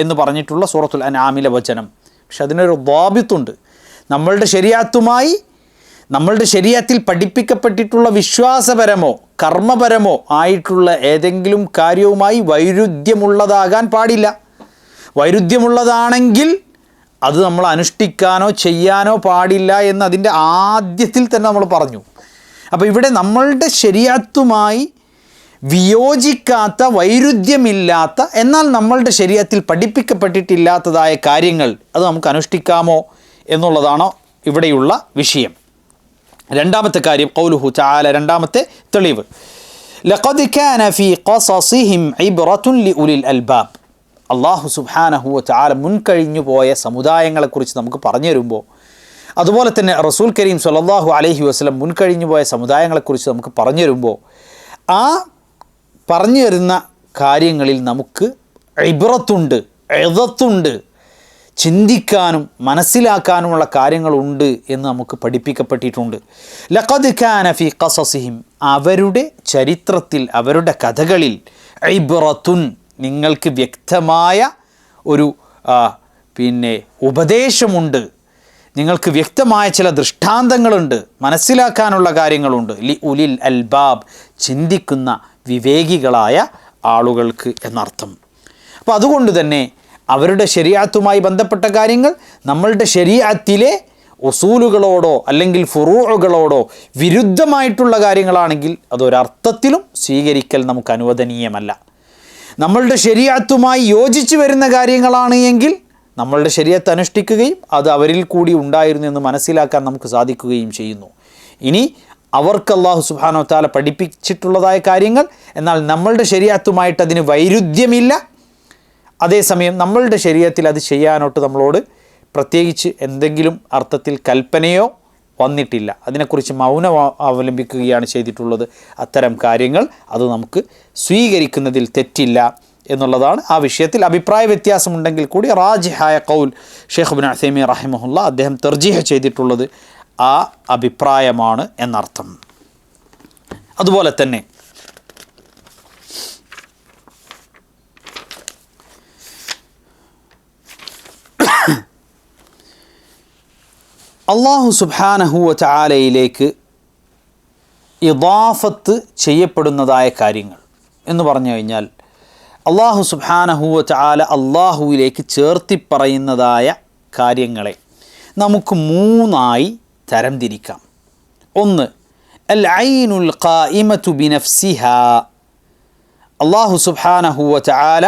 എന്ന് പറഞ്ഞിട്ടുള്ള സൂറത്തുൽ അൻആമിലെ വചനം. പക്ഷെ അതിനൊരു ദ്വാബിത്തുണ്ട്. നമ്മളുടെ ശരീഅത്തുമായി, നമ്മളുടെ ശരീഅത്തിൽ പഠിപ്പിക്കപ്പെട്ടിട്ടുള്ള വിശ്വാസപരമോ കർമ്മപരമോ ആയിട്ടുള്ള ഏതെങ്കിലും കാര്യവുമായി വൈരുദ്ധ്യമുള്ളതാകാൻ പാടില്ല. വൈരുദ്ധ്യമുള്ളതാണെങ്കിൽ അത് നമ്മൾ അനുഷ്ഠിക്കാനോ ചെയ്യാനോ പാടില്ല എന്ന് അതിൻ്റെ ആദ്യത്തിൽ തന്നെ നമ്മൾ പറഞ്ഞു. അപ്പോൾ ഇവിടെ നമ്മളുടെ ശരീഅത്തുമായി വിയോജിക്കാത്ത, വൈരുദ്ധ്യമില്ലാത്ത, എന്നാൽ നമ്മളുടെ ശരീഅത്തിൽ പഠിപ്പിക്കപ്പെട്ടിട്ടില്ലാത്തതായ കാര്യങ്ങൾ അത് നമുക്ക് അനുഷ്ഠിക്കാമോ എന്നുള്ളതാണ് ഇവിടെയുള്ള വിഷയം. രണ്ടാമത്തെ കാര്യം ഖൗലുഹു തആല, രണ്ടാമത്തെ തെളിവ്, ലഖദ് കാന ഫീ ഖസസിഹിം ഇബ്റത്തുൻ ലിഉലിൽ അൽബാബ്. അല്ലാഹു സുബ്ഹാനഹു വ തആല മുൻകഴിഞ്ഞു പോയ സമുദായങ്ങളെക്കുറിച്ച് നമുക്ക് പറഞ്ഞു തരുമ്പോൾ, അതുപോലെ തന്നെ റസൂൽ കരീം സ്വല്ലല്ലാഹു അലൈഹി വസല്ലം മുൻകഴിഞ്ഞു പോയ സമുദായങ്ങളെക്കുറിച്ച് നമുക്ക് പറഞ്ഞു തരുമ്പോൾ, ആ പറഞ്ഞു തരുന്ന കാര്യങ്ങളിൽ നമുക്ക് ഇബ്റത്തുണ്ട്, ഇദത്തുണ്ട്, ചിന്തിക്കാനും മനസ്സിലാക്കാനുമുള്ള കാര്യങ്ങളുണ്ട് എന്ന് നമുക്ക് പഠിപ്പിക്കപ്പെട്ടിട്ടുണ്ട്. ലഖദ് കാന ഫീ ഖസസിഹിം, അവരുടെ ചരിത്രത്തിൽ, അവരുടെ കഥകളിൽ, ഇബ്റത്തുൻ, നിങ്ങൾക്ക് വ്യക്തമായ ഒരു ഉപദേശമുണ്ട്, നിങ്ങൾക്ക് വ്യക്തമായ ചില ദൃഷ്ടാന്തങ്ങളുണ്ട്, മനസ്സിലാക്കാനുള്ള കാര്യങ്ങളുണ്ട്. ലി ഉലിൽ അൽബാബ്, ചിന്തിക്കുന്ന വിവേകികളായ ആളുകൾക്ക് എന്നർത്ഥം. അപ്പോൾ അതുകൊണ്ട് തന്നെ അവരുടെ ശരീഅത്തുമായി ബന്ധപ്പെട്ട കാര്യങ്ങൾ നമ്മളുടെ ശരീഅത്തിലെ ഉസൂലുകളോടോ അല്ലെങ്കിൽ ഫുറൂഉകളോടോ വിരുദ്ധമായിട്ടുള്ള കാര്യങ്ങളാണെങ്കിൽ അതൊരർത്ഥത്തിലും സ്വീകരിക്കൽ നമുക്ക് അനുവദനീയമല്ല. നമ്മളുടെ ശരീഅത്തുമായി യോജിച്ച് വരുന്ന കാര്യങ്ങളാണ് എങ്കിൽ നമ്മളുടെ ശരീഅത്ത് അനുഷ്ഠിക്കുകയും അത് അവരിൽ കൂടി ഉണ്ടായിരുന്നു എന്ന് മനസ്സിലാക്കാൻ നമുക്ക് സാധിക്കുകയും ചെയ്യുന്നു. ഇനി അവർക്ക് അല്ലാഹു സുബ്ഹാനഹു വ തആല പഠിപ്പിച്ചിട്ടുള്ളതായ കാര്യങ്ങൾ, എന്നാൽ നമ്മളുടെ ശരീഅത്തുമായിട്ട് അതിന് വൈരുദ്ധ്യമില്ല, അതേസമയം നമ്മളുടെ ശരീഅത്തിൽ അത് ചെയ്യാനോട്ട് നമ്മളോട് പ്രത്യേകിച്ച് എന്തെങ്കിലും അർത്ഥത്തിൽ കൽപ്പനയോ വന്നിട്ടില്ല, അതിനെക്കുറിച്ച് മൗനം അവലംബിക്കുകയാണ് ചെയ്തിട്ടുള്ളത്, അത്തരം കാര്യങ്ങൾ അത് നമുക്ക് സ്വീകരിക്കുന്നതിൽ തെറ്റില്ല എന്നുള്ളതാണ്. ആ വിഷയത്തിൽ അഭിപ്രായ വ്യത്യാസമുണ്ടെങ്കിൽ കൂടി റാജിഹായ ഖൗൽ ഷെയ്ഖ് ഇബ്നു ഉസൈമീൻ റഹിമഹുല്ല അദ്ദേഹം തർജീഹ് ചെയ്തിട്ടുള്ളത് ആ അഭിപ്രായമാണ് എന്നർത്ഥം. അതുപോലെ തന്നെ അല്ലാഹു സുബ്ഹാനഹു വ തആലയിലേക്ക് ഇദാഫത്ത് ചെയ്യപ്പെടുന്നതായ കാര്യങ്ങൾ എന്ന് പറഞ്ഞു കഴിഞ്ഞാൽ, അല്ലാഹു സുബ്ഹാനഹു വ തആല അല്ലാഹുവിലേക്ക് ചേർത്തി പറയുന്നതായ കാര്യങ്ങളെ നമുക്ക് മൂന്നായി തരംതിരിക്കാം. ഒന്ന്, അൽ ഐനുൽ ഖായിമതു ബിനഫ്സിഹാ, അല്ലാഹു സുബ്ഹാനഹു വ തആല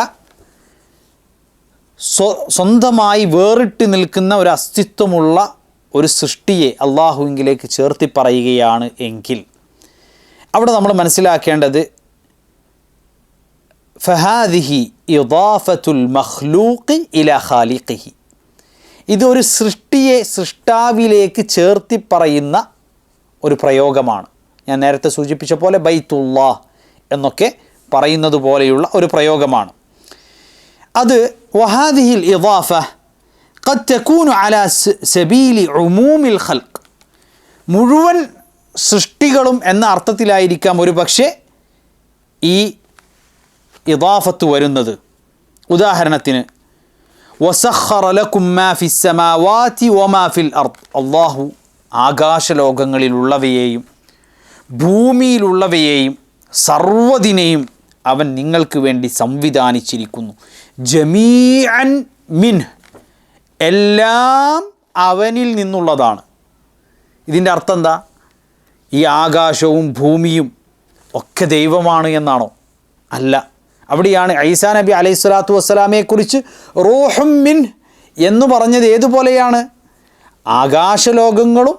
സ്വന്തമായി വേറിട്ട് നിൽക്കുന്ന ഒരു അസ്തിത്വമുള്ള ഒരു സൃഷ്ടിയെ അള്ളാഹുവിലേക്ക് ചേർത്തി പറയുകയാണ് എങ്കിൽ അവിടെ നമ്മൾ മനസ്സിലാക്കേണ്ടത് ഫഹാദിഹി ഇദാഫത്തുൽ മഖ്ലൂഖി ഇലാ ഖാലിഖിഹി, ഇതൊരു സൃഷ്ടിയെ സൃഷ്ടാവിലേക്ക് ചേർത്തി പറയുന്ന ഒരു പ്രയോഗമാണ്. ഞാൻ നേരത്തെ സൂചിപ്പിച്ച പോലെ ബൈത്തുല്ലാഹ് എന്നൊക്കെ പറയുന്നത് പോലെയുള്ള ഒരു പ്രയോഗമാണ് അത്. വഹാദിഹിൽ ഇദാഫ ഖദ് തകൂനു അലാ സബീലി ഉമൂമിൽ ഖൽഖ്, മുഴുവൻ സൃഷ്ടികളും എന്ന അർത്ഥത്തിലായിരിക്കാം ഒരു പക്ഷേ ഈ ഇദാഫത്ത് വരുന്നത്. ഉദാഹരണത്തിന് വസഖറ ലക്കും മാ ഫിസ് സമാവാതി വമാ ഫിൽ അർദ്, അല്ലാഹു ആകാശലോകങ്ങളിലുള്ളവയെയും ഭൂമിയിലുള്ളവയെയും സർവ്വതിനെയും അവൻ നിങ്ങൾക്ക് വേണ്ടി സംവിധാനിച്ചിരിക്കുന്നു. ജമീഅൻ മിൻഹ്, എല്ലാം അവനിൽ നിന്നുള്ളതാണ്. ഇതിൻ്റെ അർത്ഥം എന്താ? ഈ ആകാശവും ഭൂമിയും ഒക്കെ ദൈവമാണ് എന്നാണോ? അല്ല. അവിടെയാണ് ഈസാ നബി അലൈഹി സ്വലാത്തു വസ്സലാമയെക്കുറിച്ച് റൂഹും മിൻ എന്ന് പറഞ്ഞത് ഏതുപോലെയാണ്? ആകാശലോകങ്ങളും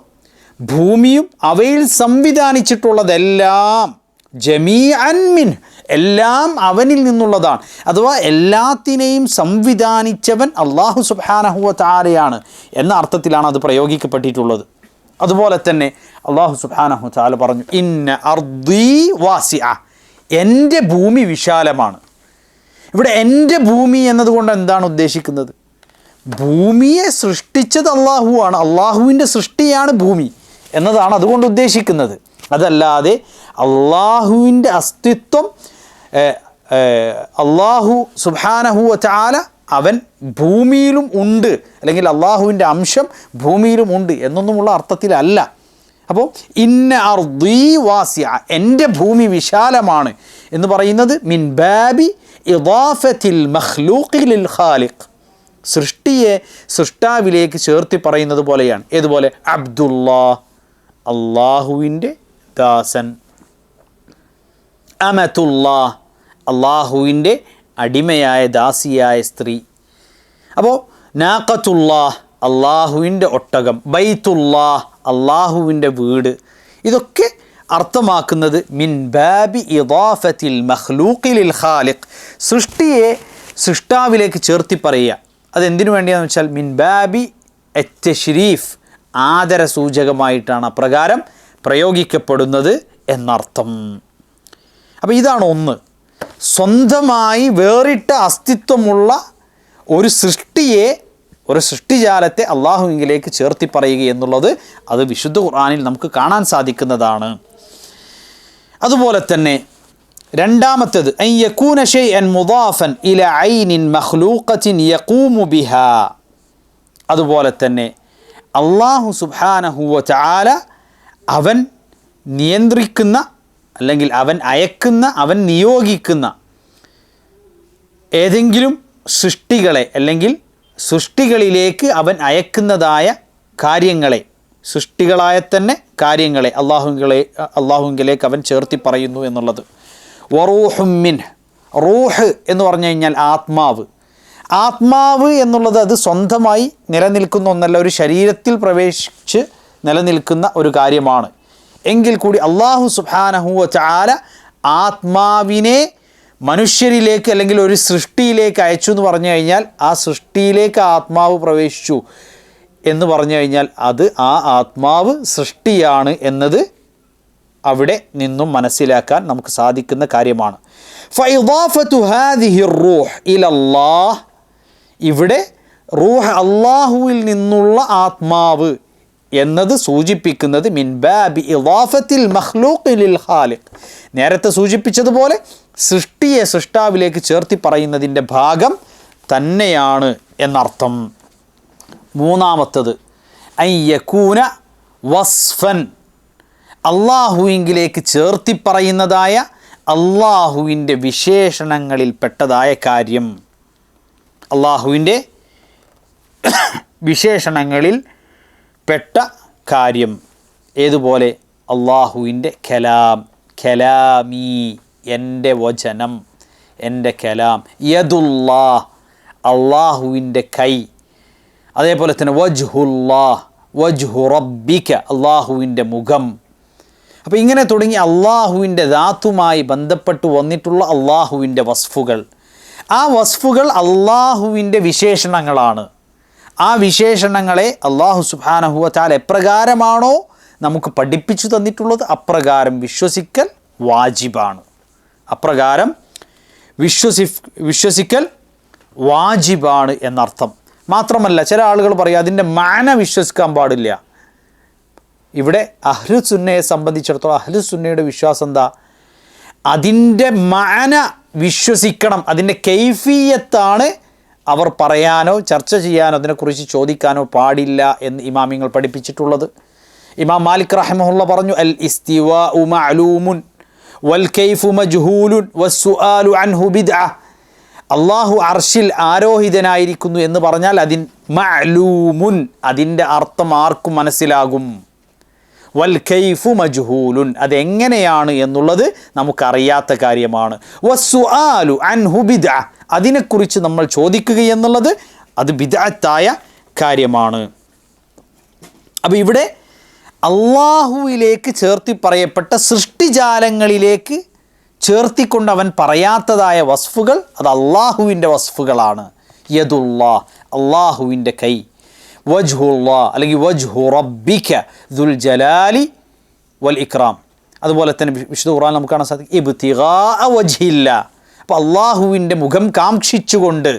ഭൂമിയും അവയിൽ സംവിധാനിച്ചിട്ടുള്ളതെല്ലാം ജമീഅൻ മിൻ, എല്ലാം അവനിൽ നിന്നുള്ളതാണ്. അഥവാ എല്ലാത്തിനെയും സംവിധാനിച്ചവൻ അല്ലാഹു സുബ്ഹാനഹു വ തആലയാണ് എന്ന അർത്ഥത്തിലാണ് അത് പ്രയോഗിക്കപ്പെട്ടിട്ടുള്ളത്. അതുപോലെ തന്നെ അല്ലാഹു സുബ്ഹാനഹു വ തആല പറഞ്ഞു, ഇന്ന അർദീ വാസിഅ, എൻ്റെ ഭൂമി വിശാലമാണ്. ഇവിടെ എൻ്റെ ഭൂമി എന്നതുകൊണ്ട് എന്താണ് ഉദ്ദേശിക്കുന്നത്? ഭൂമിയെ സൃഷ്ടിച്ചത് അള്ളാഹുവാണ്, അള്ളാഹുവിൻ്റെ സൃഷ്ടിയാണ് ഭൂമി എന്നതാണ് അതുകൊണ്ട് ഉദ്ദേശിക്കുന്നത്. അതല്ലാതെ അള്ളാഹുവിൻ്റെ അസ്തിത്വം അള്ളാഹു സുബ്ഹാനഹു വ തആല അവൻ ഭൂമിയിലും ഉണ്ട്, അല്ലെങ്കിൽ അള്ളാഹുവിൻ്റെ അംശം ഭൂമിയിലും ഉണ്ട് എന്നൊന്നുമുള്ള അർത്ഥത്തിലല്ല. അപ്പോൾ ഇന്ന അർദീ വാസിഅ, എൻ്റെ ഭൂമി വിശാലമാണ് എന്ന് പറയുന്നത് മിൻ ബാബി ഇദാഫത്തിൽ മഖ്ലൂഖി ലിൽ ഖാലിഖ്, സൃഷ്ടിയെ സൃഷ്ടാവിലേക്ക് ചേർത്തി പറയുന്നത് പോലെയാണ്. ഏതുപോലെ? അബ്ദുല്ലാ, അള്ളാഹുവിൻ്റെ ദാസൻ. അമതുല്ലാ, അള്ളാഹുവിൻ്റെ അടിമയായ ദാസിയായ സ്ത്രീ. അപ്പോൾ നാഖത്തുല്ലാ, അള്ളാഹുവിൻ്റെ ഒട്ടകം. ബൈത്തുല്ലാ, അള്ളാഹുവിൻ്റെ വീട്. ഇതൊക്കെ അർത്ഥമാക്കുന്നത് മിൻ ബാബി ഇദാഫത്തിൽ മഖ്ലൂഖി ലിൽ ഖാലിഖ്, സൃഷ്ടിയെ സൃഷ്ടാവിലേക്ക് ചേർത്തി പറയുക. അതെന്തിനു വേണ്ടിയാണെന്ന് വെച്ചാൽ മിൻ ബാബി അത്തശ്രീഫ്, ആദര സൂചകമായിട്ടാണ് അപ്രകാരം പ്രയോഗിക്കപ്പെടുന്നത് എന്നർത്ഥം. അപ്പോൾ ഇതാണ് ഒന്ന്. സ്വന്തമായി വേറിട്ട അസ്തിത്വമുള്ള ഒരു സൃഷ്ടിയെ, ഒരു സൃഷ്ടിജാലത്തെ അള്ളാഹുവിലേക്ക് ചേർത്തി പറയുക എന്നുള്ളത് അത് വിശുദ്ധ ഖുർആനിൽ നമുക്ക് കാണാൻ സാധിക്കുന്നതാണ്. അതുപോലെ തന്നെ രണ്ടാമത്തേത് അൻ യകൂന ശൈഅൻ മുദാഫൻ ഇല ഐനിൻ മഖ്ലൂഖത്തിൻ യഖൂമു ബിഹാ. അതുപോലെ തന്നെ അല്ലാഹു സുബ്ഹാനഹു വ തആല അവൻ നിയന്ത്രിക്കുന്ന, അല്ലെങ്കിൽ അവൻ അയക്കുന്ന, അവൻ നിയോഗിക്കുന്ന ഏതെങ്കിലും സൃഷ്ടികളെ, അല്ലെങ്കിൽ സൃഷ്ടികളിലേക്ക് അവൻ അയക്കുന്നതായ കാര്യങ്ങളെ, സൃഷ്ടികളായ തന്നെ കാര്യങ്ങളെ അള്ളാഹുവിലേക്ക് അവൻ ചേർത്തി പറയുന്നു എന്നുള്ളത്. വറൂഹും മിൻഹ്, റൂഹ് എന്ന് പറഞ്ഞു കഴിഞ്ഞാൽ ആത്മാവ്. ആത്മാവ് എന്നുള്ളത് അത് സ്വന്തമായി നിലനിൽക്കുന്ന ഒന്നല്ല, ഒരു ശരീരത്തിൽ പ്രവേശിച്ച് നിലനിൽക്കുന്ന ഒരു കാര്യമാണ്. എങ്കിൽ കൂടി അല്ലാഹു സുബ്ഹാനഹു വ തആല ആത്മാവിനെ മനുഷ്യരിലേക്ക്, അല്ലെങ്കിൽ ഒരു സൃഷ്ടിയിലേക്ക് അയച്ചു എന്ന് പറഞ്ഞു കഴിഞ്ഞാൽ, ആ സൃഷ്ടിയിലേക്ക് ആത്മാവ് പ്രവേശിച്ചു എന്ന് പറഞ്ഞു കഴിഞ്ഞാൽ അത് ആ ആത്മാവ് സൃഷ്ടിയാണ് എന്നത് അവിടെ നിന്നും മനസ്സിലാക്കാൻ നമുക്ക് സാധിക്കുന്ന കാര്യമാണ്. ഫഇദാഫത്തു ഹാദിഹി റൂഹ് ഇലല്ലാഹ്, ഇവിടെ റൂഹ് അല്ലാഹുവിൽ നിന്നുള്ള ആത്മാവ് എന്നത് സൂചിപ്പിക്കുന്നത് മിൻ ബാബി ഇദാഫത്തിൽ മഖ്ലൂഖി ലിൽ ഖാലിഖ്, നേരത്തെ സൂചിപ്പിച്ചതുപോലെ സൃഷ്ടിയെ സൃഷ്ടാവിലേക്ക് ചേർത്തി പറയുന്നതിൻ്റെ ഭാഗം തന്നെയാണ് എന്നർത്ഥം. മൂന്നാമത്തത് അൻ യകൂന വസ്ഫൻ, അള്ളാഹുവിലേക്ക് ചേർത്തി പറയുന്നതായ അള്ളാഹുവിൻ്റെ വിശേഷണങ്ങളിൽ പെട്ടതായ കാര്യം, അള്ളാഹുവിൻ്റെ വിശേഷണങ്ങളിൽ പെട്ട കാര്യം. ഏതുപോലെ? അള്ളാഹുവിൻ്റെ കലാം, കലാമീ, എൻ്റെ വചനം, എൻ്റെ കലാം. യദുല്ലാ, അള്ളാഹുവിൻ്റെ കൈ. അതേപോലെ തന്നെ വജ്ഹുല്ലാ, വജ്ഹു റബ്ബിക, അള്ളാഹുവിൻ്റെ മുഖം. അപ്പോൾ ഇങ്ങനെ തുടങ്ങി അള്ളാഹുവിൻ്റെ ദാത്തുമായി ബന്ധപ്പെട്ട് വന്നിട്ടുള്ള അള്ളാഹുവിൻ്റെ വസ്ഫുകൾ. ആ വസ്ഫുകൾ അള്ളാഹുവിൻ്റെ വിശേഷണങ്ങളാണ്. ആ വിശേഷണങ്ങളെ അല്ലാഹു സുബ്ഹാനഹു വ തആല എപ്രകാരമാണോ നമുക്ക് പഠിപ്പിച്ചു തന്നിട്ടുള്ളത് അപ്രകാരം വിശ്വസിക്കൽ വാജിബാണ്. അപ്രകാരം വിശ്വസിക്കൽ വാജിബാണ് എന്നർത്ഥം. മാത്രമല്ല ചില ആളുകൾ പറയും അതിൻ്റെ മാന വിശ്വസിക്കാൻ പാടില്ല. ഇവിടെ അഹ്ലുസുന്നയെ സംബന്ധിച്ചിടത്തോളം അഹ്ലുസുന്നയുടെ വിശ്വാസം എന്താ? അതിൻ്റെ മാന വിശ്വസിക്കണം. അതിൻ്റെ കൈഫിയത്താണ് അവർ പറയാനോ ചർച്ച ചെയ്യാനോ അതിനെക്കുറിച്ച് ചോദിക്കാനോ പാടില്ല എന്ന് ഇമാമിങ്ങൾ പഠിപ്പിച്ചിട്ടുള്ളത്. ഇമാം മാലിക് റഹ്മഹുള്ള പറഞ്ഞു, അൽ ഇസ്തിവാഉ മഅലൂമുൻ വൽ കൈഫു മജ്ഹൂലുൻ വസ്സുആലു അൻഹു ബിദ്അ. അള്ളാഹു അർശിൽ ആരോഹിതനായിരിക്കുന്നു എന്ന് പറഞ്ഞാൽ അതിൻ മഅലൂമുൻ, അതിൻ്റെ അർത്ഥം ആർക്കും മനസ്സിലാകും. വൽ കൈഫു മജ്ഹൂലുൻ, അതെങ്ങനെയാണ് എന്നുള്ളത് നമുക്കറിയാത്ത കാര്യമാണ്. വസ്സുആലു അൻഹു ബിദ്അ, അതിനെക്കുറിച്ച് നമ്മൾ ചോദിക്കുക എന്നുള്ളത് അത് ബിദ്അത്തായ കാര്യമാണ്. അപ്പോൾ ഇവിടെ അള്ളാഹുവിലേക്ക് ചേർത്തി പറയപ്പെട്ട സൃഷ്ടിജാലങ്ങളിലേക്ക് ചേർത്തിക്കൊണ്ട് അവൻ പറയാത്തതായ വസ്ഫുകൾ അത് അള്ളാഹുവിൻ്റെ വസ്ഫുകളാണ്. യദുല്ലാ, അള്ളാഹുവിൻ്റെ കൈ. വജ്ഹുല്ലാ അല്ലെങ്കിൽ വജ്ഹു റബ്ബിക ദുൽ ജലാലി വൽ ഇക്റാം. അതുപോലെ തന്നെ വിശുദ്ധ ഖുർആൻ നമുക്ക് കാണാൻ സാധിക്കും ഇബ്തിഗാഅ വജ്ഹില്ല. അപ്പോൾ അള്ളാഹുവിൻ്റെ മുഖം കാക്ഷിച്ചുകൊണ്ട്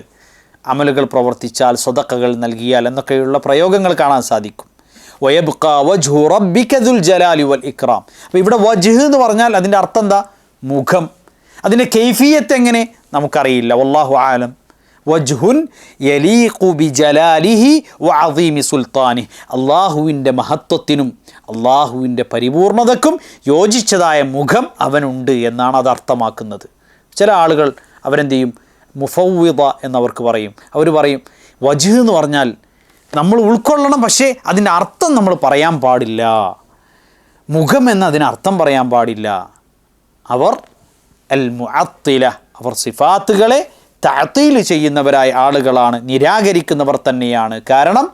അമലുകൾ പ്രവർത്തിച്ചാൽ, സ്വതക്കകൾ നൽകിയാൽ എന്നൊക്കെയുള്ള പ്രയോഗങ്ങൾ കാണാൻ സാധിക്കും. വയബ്ഖാ വജ്ഹു റബ്ബിക ദുൽ ജലാലി വൽ ഇക്റാം. അപ്പോൾ ഇവിടെ വജ്ഹ് എന്ന് പറഞ്ഞാൽ അതിൻ്റെ അർത്ഥം എന്താ? മുഖം. അതിൻ്റെ കൈഫിയത്ത് എങ്ങനെ നമുക്കറിയില്ല. വല്ലാഹു ആലം. വജ്ഹുൻ യലീഖു ബിജലാലിഹി വഅദീമി സുൽത്താനി. അള്ളാഹുവിൻ്റെ മഹത്വത്തിനും അള്ളാഹുവിൻ്റെ പരിപൂർണതക്കും യോജിച്ചതായ മുഖം അവനുണ്ട് എന്നാണ് അത് അർത്ഥമാക്കുന്നത്. ചില ആളുകൾ അവരെന്ത് ചെയ്യും, മുഫവ്വിദ എന്നവർക്ക് പറയും. അവർ പറയും വജ്ഹ് എന്ന് പറഞ്ഞാൽ നമ്മൾ ഉൾക്കൊള്ളണം, പക്ഷേ അതിൻ്റെ അർത്ഥം നമ്മൾ പറയാൻ പാടില്ല. മുഖം എന്ന അതിനർത്ഥം പറയാൻ പാടില്ല. അവർ അൽ മുഅത്തില, അവർ സിഫാത്തുകളെ തഅതീൽ ചെയ്യുന്നവരായ ആളുകളാണ്, നിരാകരിക്കുന്നവർ തന്നെയാണ്. കാരണം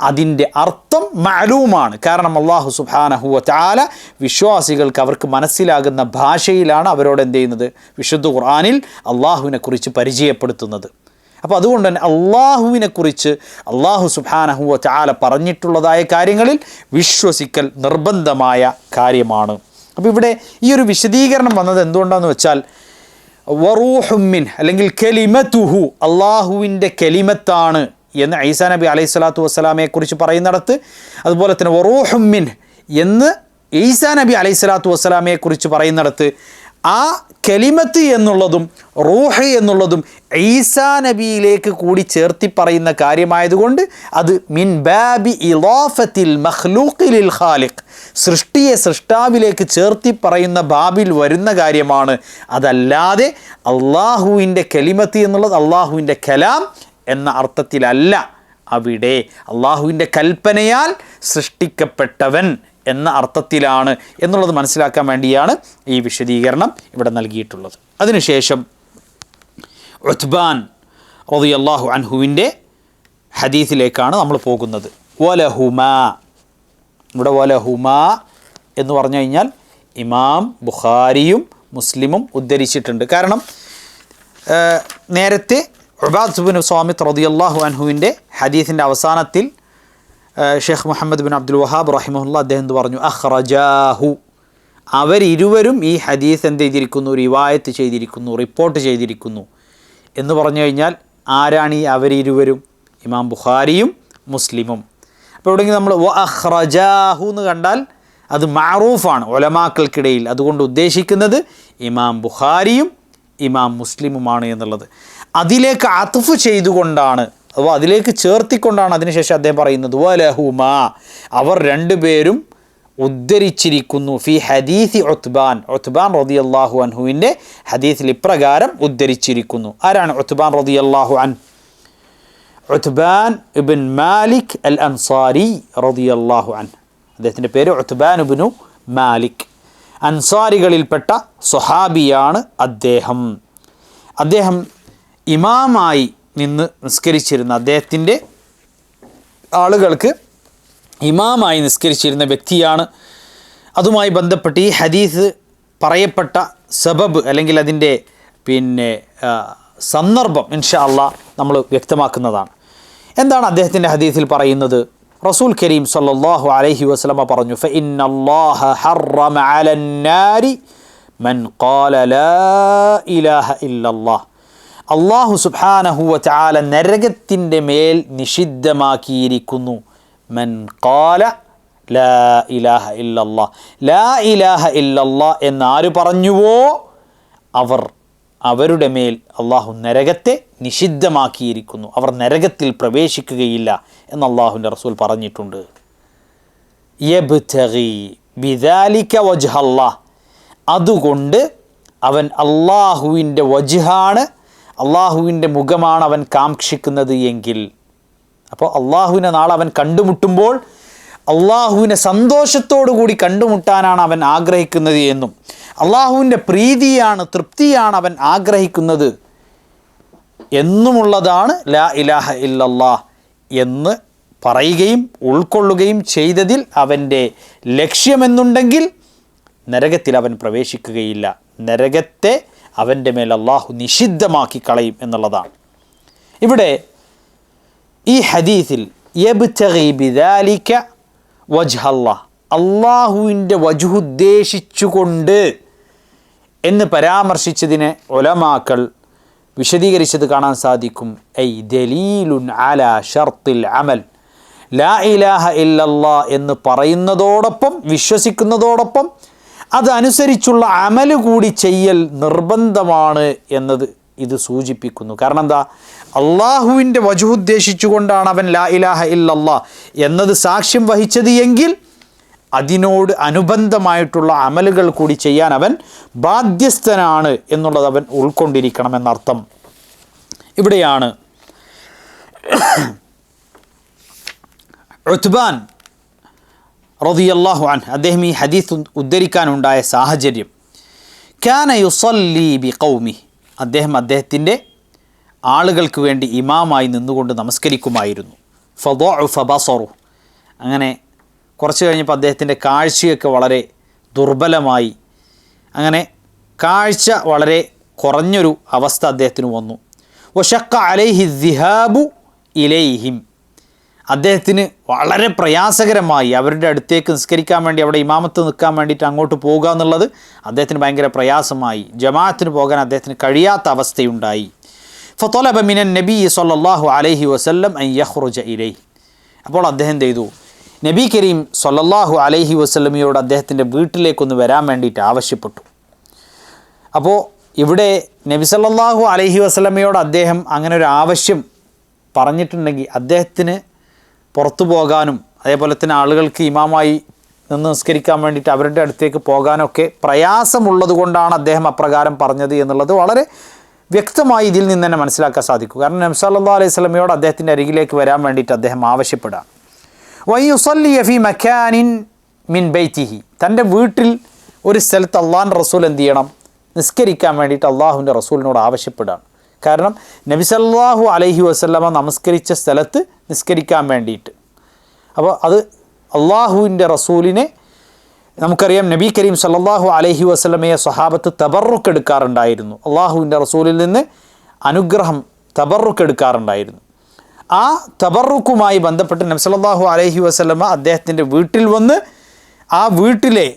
അതിൻ്റെ അർത്ഥം മഅലൂമാണ്. കാരണം അല്ലാഹു സുബ്ഹാനഹു വ തആല വിശ്വാസികൾക്ക് അവർക്ക് മനസ്സിലാകുന്ന ഭാഷയിലാണ് അവരോട് എന്ത് ചെയ്യുന്നത്, വിശുദ്ധ ഖുർആനിൽ അള്ളാഹുവിനെക്കുറിച്ച് പരിചയപ്പെടുത്തുന്നത്. അപ്പോൾ അതുകൊണ്ട് തന്നെ അള്ളാഹുവിനെക്കുറിച്ച് അല്ലാഹു സുബ്ഹാനഹു വ തആല പറഞ്ഞിട്ടുള്ളതായ കാര്യങ്ങളിൽ വിശ്വസിക്കൽ നിർബന്ധമായ കാര്യമാണ്. അപ്പോൾ ഇവിടെ ഈ ഒരു വിശദീകരണം വന്നത് എന്തുകൊണ്ടാണെന്ന് വെച്ചാൽ വറൂഹുമിൻ അല്ലെങ്കിൽ കലിമത്തുഹു, അള്ളാഹുവിൻ്റെ കലിമത്താണ് എന്ന് ഈസാ നബി അലൈഹി സ്വലാത്തു വസ്സലാമയെ കുറിച്ച് പറയുന്നിടത്ത്, അതുപോലെ തന്നെ വറൂഹുമിൻ എന്ന് ഈസാ നബി അലൈഹി സ്വലാത്തു വസ്സലാമയെ കുറിച്ച് പറയുന്നിടത്ത് ആ കലിമത്ത് എന്നുള്ളതും റൂഹ് എന്നുള്ളതും ഈസാ നബിയിലേക്ക് കൂടി ചേർത്തി പറയുന്ന കാര്യമായതുകൊണ്ട് അത് മിൻ ബാബി ഇളാഫത്തിൽ മഖ്ലൂഖി ലിൽ ഖാലിഖ്, സൃഷ്ടിയെ സൃഷ്ടാവിലേക്ക് ചേർത്തി പറയുന്ന ബാബിൽ വരുന്ന കാര്യമാണ്. അതല്ലാതെ അള്ളാഹുവിൻ്റെ കലിമത്ത് എന്നുള്ളത് അള്ളാഹുവിൻ്റെ കലാം എന്ന അർത്ഥത്തിലല്ല. അവിടെ അള്ളാഹുവിൻ്റെ കൽപ്പനയാൽ സൃഷ്ടിക്കപ്പെട്ടവൻ എന്ന അർത്ഥത്തിലാണ് എന്നുള്ളത് മനസ്സിലാക്കാൻ വേണ്ടിയാണ് ഈ വിശദീകരണം ഇവിടെ നൽകിയിട്ടുള്ളത്. അതിനുശേഷം ഉത്ബാൻ റളിയല്ലാഹു അൻഹുവിൻ്റെ ഹദീസിലേക്കാണ് നമ്മൾ പോകുന്നത്. വലഹുമാ, ഇവിടെ വലഹുമാ എന്ന് പറഞ്ഞു കഴിഞ്ഞാൽ ഇമാം ബുഖാരിയും മുസ്ലിമും ഉദ്ധരിച്ചിട്ടുണ്ട്. കാരണം നേരത്തെ ഉബാദ് ബിൻ സ്വാമിത്ത് റളിയല്ലാഹു അൻഹുവിൻ്റെ ഹദീസിൻ്റെ അവസാനത്തിൽ ഷെയ്ഖ് മുഹമ്മദ് ബിൻ അബ്ദുൽ വഹാബ് റഹിമഹുല്ല അദ്ദേഹം എന്ത് പറഞ്ഞു, അഖ്റജാഹു, അവരിരുവരും ഈ ഹദീസ് എന്ത് ചെയ്തിരിക്കുന്നു, റിവായത്ത് ചെയ്തിരിക്കുന്നു, റിപ്പോർട്ട് ചെയ്തിരിക്കുന്നു എന്ന് പറഞ്ഞു കഴിഞ്ഞാൽ ആരാണ് ഈ അവരിരുവരും? ഇമാം ബുഖാരിയും മുസ്ലിമും. അപ്പോൾ ഇവിടെയെങ്കിൽ നമ്മൾ അഖ്റജാഹു എന്ന് കണ്ടാൽ അത് മഅറൂഫാണ് ഉലമാക്കൾക്കിടയിൽ. അതുകൊണ്ട് ഉദ്ദേശിക്കുന്നത് ഇമാം ബുഖാരിയും ഇമാം മുസ്ലിമുമാണ് എന്നുള്ളത്. അതിലേക്ക് അത്ഫ് ചെയ്തുകൊണ്ടാണ്, അഥവാ അതിലേക്ക് ചേർത്തിക്കൊണ്ടാണ് അതിനുശേഷം അദ്ദേഹം പറയുന്നത് വലഹുമാ, അവർ രണ്ടുപേരും ഉദ്ധരിച്ചിരിക്കുന്നു ഫി ഹദീസി ഉത്ബാൻ, ഉത്ബാൻ റളിയല്ലാഹു അൻഹുവിൻ്റെ ഹദീസിൽ ഇപ്രകാരം ഉദ്ധരിച്ചിരിക്കുന്നു. ആരാണ് ഉത്ബാൻ റളിയല്ലാഹു അൻഹു? ഉത്ബാൻ ഇബ്ൻ മാലിക് അൽ അൻസാരി റളിയല്ലാഹു അൻഹു, അദ്ദേഹത്തിൻ്റെ പേര് ഉത്ബാൻ ഇബ്നു മാലിക്, അൻസാരികളിൽപ്പെട്ട സ്വഹാബിയാണ് അദ്ദേഹം. അദ്ദേഹം ഇമാമായി നിന്ന് നിസ്കരിച്ചിരുന്ന, അദ്ദേഹത്തിൻ്റെ ആളുകൾക്ക് ഇമാമായി നിസ്കരിച്ചിരുന്ന വ്യക്തിയാണ്. അതുമായി ബന്ധപ്പെട്ട് ഈ ഹദീസ് പറയപ്പെട്ട സബബ് അല്ലെങ്കിൽ അതിൻ്റെ സന്ദർഭം ഇൻഷാ അല്ലാഹ് നമ്മൾ വ്യക്തമാക്കുന്നതാണ്. എന്താണ് അദ്ദേഹത്തിൻ്റെ ഹദീസിൽ പറയുന്നത്? റസൂൽ കരീം സല്ലല്ലാഹു അലൈഹി വസല്ലമ പറഞ്ഞു, ഫഇന്നല്ലാഹ ഹറമ അലന്നാരി മൻ ഖാല ലാ ഇലാഹ ഇല്ലല്ലാഹ്, അല്ലാഹു സുബ്ഹാനഹു വ തആല നരകത്തിൻ്റെ മേൽ നിഷിദ്ധമാക്കിയിരിക്കുന്നു. മൻ ഖാല ലാ ഇലാഹ ഇല്ലല്ലാഹ്, ലാ ഇലാഹ ഇല്ലല്ലാഹ് എന്നാര് പറഞ്ഞുവോ അവരുടെ മേൽ അള്ളാഹു നരകത്തെ നിഷിദ്ധമാക്കിയിരിക്കുന്നു, അവർ നരകത്തിൽ പ്രവേശിക്കുകയില്ല എന്ന് അള്ളാഹുവിൻ്റെ റസൂൽ പറഞ്ഞിട്ടുണ്ട്. യബ്തഗി ബിദാലിക വജ്ഹല്ലാഹ്, അതുകൊണ്ട് അവൻ അള്ളാഹുവിൻ്റെ വജ്ഹാണ്, അള്ളാഹുവിൻ്റെ മുഖമാണ് അവൻ കാക്ഷിക്കുന്നത് എങ്കിൽ, അപ്പോൾ അള്ളാഹുവിനെ നാളെ അവൻ കണ്ടുമുട്ടുമ്പോൾ അള്ളാഹുവിനെ സന്തോഷത്തോടു കൂടി കണ്ടുമുട്ടാനാണ് അവൻ ആഗ്രഹിക്കുന്നത് എന്നും അള്ളാഹുവിൻ്റെ പ്രീതിയാണ്, തൃപ്തിയാണ് അവൻ ആഗ്രഹിക്കുന്നത് എന്നുമുള്ളതാണ് ലാ ഇലാഹ ഇല്ലല്ലാഹ് എന്ന് പറയുകയും ഉൾക്കൊള്ളുകയും ചെയ്തതിൽ അവൻ്റെ ലക്ഷ്യമെന്നുണ്ടെങ്കിൽ നരകത്തിൽ അവൻ പ്രവേശിക്കുകയില്ല, നരകത്തെ അവൻ്റെ മേൽ അള്ളാഹു നിഷിദ്ധമാക്കി കളയും എന്നുള്ളതാണ്. ഇവിടെ ഈ ഹദീസിൽ യബ്തഗി ബിദാലിക വജ്ഹല്ലാഹ്, അള്ളാഹുവിൻ്റെ വജ്ഹ് ഉദ്ദേശിച്ചുകൊണ്ട് എന്ന് പരാമർശിച്ചതിനെ ഉലമാക്കൾ വിശദീകരിച്ചത് കാണാൻ സാധിക്കും. ഐ ദലീലുൻ അലാ ഷർത്തിൽ അമൽ, ലാ ഇലാഹ ഇല്ലല്ലാഹ് എന്ന് പറയുന്നതോടൊപ്പം, വിശ്വസിക്കുന്നതോടൊപ്പം അതനുസരിച്ചുള്ള അമല് കൂടി ചെയ്യൽ നിർബന്ധമാണ് എന്നത് ഇത് സൂചിപ്പിക്കുന്നു. കാരണം എന്താ? അള്ളാഹുവിൻ്റെ വജ്ഹ് ഉദ്ദേശിച്ചുകൊണ്ടാണ് അവൻ ലാ ഇലാഹ ഇല്ലല്ലാഹ് എന്നത് സാക്ഷ്യം വഹിച്ചത് എങ്കിൽ അതിനോട് അനുബന്ധമായിട്ടുള്ള അമലുകൾ കൂടി ചെയ്യാൻ അവൻ ബാധ്യസ്ഥനാണ് എന്നുള്ളത് അവൻ ഉൾക്കൊണ്ടിരിക്കണമെന്നർത്ഥം. ഇവിടെയാണ് ഉത്ബാൻ റളിയല്ലാഹു അൻഹു അദ്ദേഹം ഈ ഹദീസ് ഉദ്ധരിക്കാനുണ്ടായ സാഹചര്യം. കാന യുസല്ലി ബിഖൗമി, അദ്ദേഹത്തിൻ്റെ ആളുകൾക്ക് വേണ്ടി ഇമാമായി നിന്നുകൊണ്ട് നമസ്കരിക്കുമായിരുന്നു. ഫദഉഫ ബസറു, അങ്ങനെ കുറച്ച് കഴിഞ്ഞപ്പോൾ അദ്ദേഹത്തിൻ്റെ കാഴ്ചയൊക്കെ വളരെ ദുർബലമായി, അങ്ങനെ കാഴ്ച വളരെ കുറഞ്ഞൊരു അവസ്ഥ അദ്ദേഹത്തിന് വന്നു. വശക്ക അലൈഹി ദിഹാബു ഇലൈഹിം, അദ്ദേഹത്തിന് വളരെ പ്രയാസകരമായി അവരുടെ അടുത്തേക്ക് നിസ്കരിക്കാൻ വേണ്ടി, അവിടെ ഇമാമത്ത് നിൽക്കാൻ വേണ്ടിയിട്ട് അങ്ങോട്ട് പോകുക എന്നുള്ളത് അദ്ദേഹത്തിന് ഭയങ്കര പ്രയാസമായി. ജമാഅത്തിന് പോകാൻ അദ്ദേഹത്തിന് കഴിയാത്ത അവസ്ഥയുണ്ടായി. ഫതലബ മിനൻ നബി സല്ലല്ലാഹു അലൈഹി വസല്ലം അൻ യഖ്റുജ ഇലൈഹി, അപ്പോൾ അദ്ദേഹം ചെയ്തു നബി കരീം സല്ലല്ലാഹു അലൈഹി വസല്ലമയോട് അദ്ദേഹത്തിൻ്റെ വീട്ടിലേക്കൊന്ന് വരാൻ വേണ്ടിയിട്ട് ആവശ്യപ്പെട്ടു. അപ്പോൾ ഇവിടെ നബി സല്ലല്ലാഹു അലൈഹി വസല്ലമയോട് അദ്ദേഹം അങ്ങനെ ഒരു ആവശ്യം പറഞ്ഞിട്ടുണ്ടെങ്കിൽ അദ്ദേഹത്തിന് പുറത്തു പോകാനും അതേപോലെ തന്നെ ആളുകൾക്ക് ഇമാമായി നിന്ന് നിസ്കരിക്കാൻ വേണ്ടിയിട്ട് അവരുടെ അടുത്തേക്ക് പോകാനൊക്കെ പ്രയാസമുള്ളത് കൊണ്ടാണ് അദ്ദേഹം അപ്രകാരം പറഞ്ഞത് എന്നുള്ളത് വളരെ വ്യക്തമായി ഇതിൽ നിന്ന് തന്നെ മനസ്സിലാക്കാൻ സാധിക്കും. കാരണം നബി സല്ലല്ലാഹു അലൈഹി വസല്ലമയോട് അദ്ദേഹത്തിൻ്റെ അരികിലേക്ക് വരാൻ വേണ്ടിയിട്ട് അദ്ദേഹം ആവശ്യപ്പെടാം. വയുസല്ലി ഫി മക്കാനിൻ മിൻ ബൈത്തിഹി, തൻ്റെ വീട്ടിൽ ഒരു സ്ഥലത്ത് അള്ളാഹുവിൻ്റെ റസൂൽ എന്ത് ചെയ്യണം, നിസ്കരിക്കാൻ വേണ്ടിയിട്ട് അള്ളാഹുവിൻ്റെ റസൂലിനോട് ആവശ്യപ്പെടുകയാണ്. കാരണം നബി സല്ലല്ലാഹു അലൈഹി വസല്ലമ നമസ്കരിച്ച സ്ഥലത്ത് നിസ്കരിക്കാൻ വേണ്ടിയിട്ട്. അപ്പോൾ അത് അള്ളാഹുവിൻ്റെ റസൂലിനെ നമുക്കറിയാം, നബി കരീം സല്ലല്ലാഹു അലൈഹി വസല്ലമയെ സ്വഹാബത്ത് തബറുക്ക് എടുക്കാറുണ്ടായിരുന്നു. അള്ളാഹുവിൻ്റെ റസൂലിൽ നിന്ന് അനുഗ്രഹം തബറുക്ക് എടുക്കാറുണ്ടായിരുന്നു. ആ തബറുക്കുമായി ബന്ധപ്പെട്ട് നബി സല്ലല്ലാഹു അലൈഹി വസല്ലമ അദ്ദേഹത്തിൻ്റെ വീട്ടിൽ വന്ന് ആ വീട്ടിലെ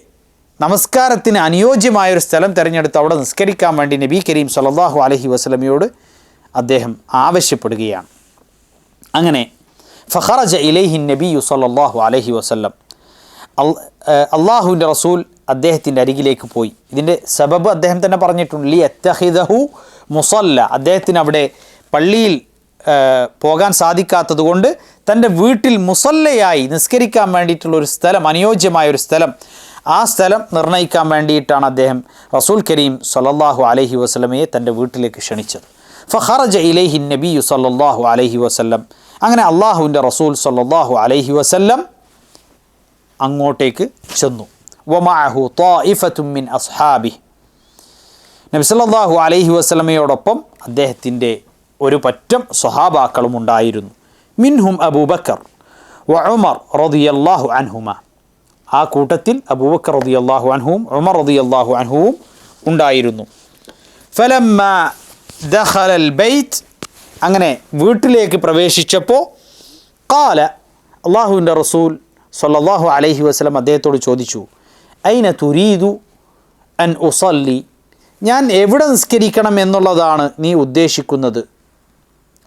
നമസ്കാരത്തിന് അനുയോജ്യമായൊരു സ്ഥലം തിരഞ്ഞെടുത്ത് അവിടെ നിസ്കരിക്കാൻ വേണ്ടി നബി കരീം സല്ലല്ലാഹു അലൈഹി വസല്ലമയോട് അദ്ദേഹം ആവശ്യപ്പെടുകയാണ്. അങ്ങനെ ഫഖറജ ഇലൈഹി നബിയു സല്ലല്ലാഹു അലൈഹി വസല്ലം, അള്ളാഹുവിൻ്റെ റസൂൽ അദ്ദേഹത്തിൻ്റെ അരികിലേക്ക് പോയി. ഇതിൻ്റെ സബബ് അദ്ദേഹം തന്നെ പറഞ്ഞിട്ടുണ്ട്, ലി അത്തഹിദഹു മുസല്ല, അദ്ദേഹത്തിന് അവിടെ പള്ളിയിൽ പോകാൻ സാധിക്കാത്തത് കൊണ്ട് തൻ്റെ വീട്ടിൽ മുസല്ലയായി നിസ്കരിക്കാൻ വേണ്ടിയിട്ടുള്ളൊരു സ്ഥലം, അനുയോജ്യമായൊരു സ്ഥലം, ആ സ്ഥലം നിർണ്ണയിക്കാൻ വേണ്ടിയിട്ടാണ് അദ്ദേഹം റസൂൽ കരീം സല്ലല്ലാഹു അലൈഹി വസല്ലമയെ തൻ്റെ വീട്ടിലേക്ക് ക്ഷണിച്ചത്. ഫഖറജ ഇലൈഹി നബിയു സല്ലല്ലാഹു അലൈഹി വസല്ലം, അങ്ങനെ അള്ളാഹുവിൻ്റെ റസൂൽ സല്ലല്ലാഹു അലൈഹി വസല്ലം അങ്ങോട്ടേക്ക് ചെന്നു. വമഅഹു ത്വാഇഫത്തും മിൻ അസ്ഹാബിഹി, നബി സല്ലല്ലാഹു അലൈഹി വസല്ലമയോടൊപ്പം അദ്ദേഹത്തിൻ്റെ ഒരു പറ്റം സ്വഹാബാക്കളും ഉണ്ടായിരുന്നു. മിൻഹും അബൂബക്കർ വ ഉമർ റളിയല്ലാഹു അൻഹുമ, ആ കൂട്ടത്തിൽ അബൂബക്കർ റളിയല്ലാഹു അൻഹുവും ഉമർ റളിയല്ലാഹു അൻഹുവും ഉണ്ടായിരുന്നു. ഫലമ്മ ദഖലൽ ബൈത്ത്, അങ്ങനെ വീട്ടിലേക്ക് പ്രവേശിച്ചപ്പോൾ ഖാല, അള്ളാഹുവിൻ്റെ റസൂൽ സല്ലല്ലാഹു അലൈഹി വസല്ലം അദ്ദേഹത്തോട് ചോദിച്ചു, ഐന തുരീദു അൻ ഉസല്ലി, ഞാൻ എവിടെ നിസ്കരിക്കണം എന്നുള്ളതാണ് നീ ഉദ്ദേശിക്കുന്നത്?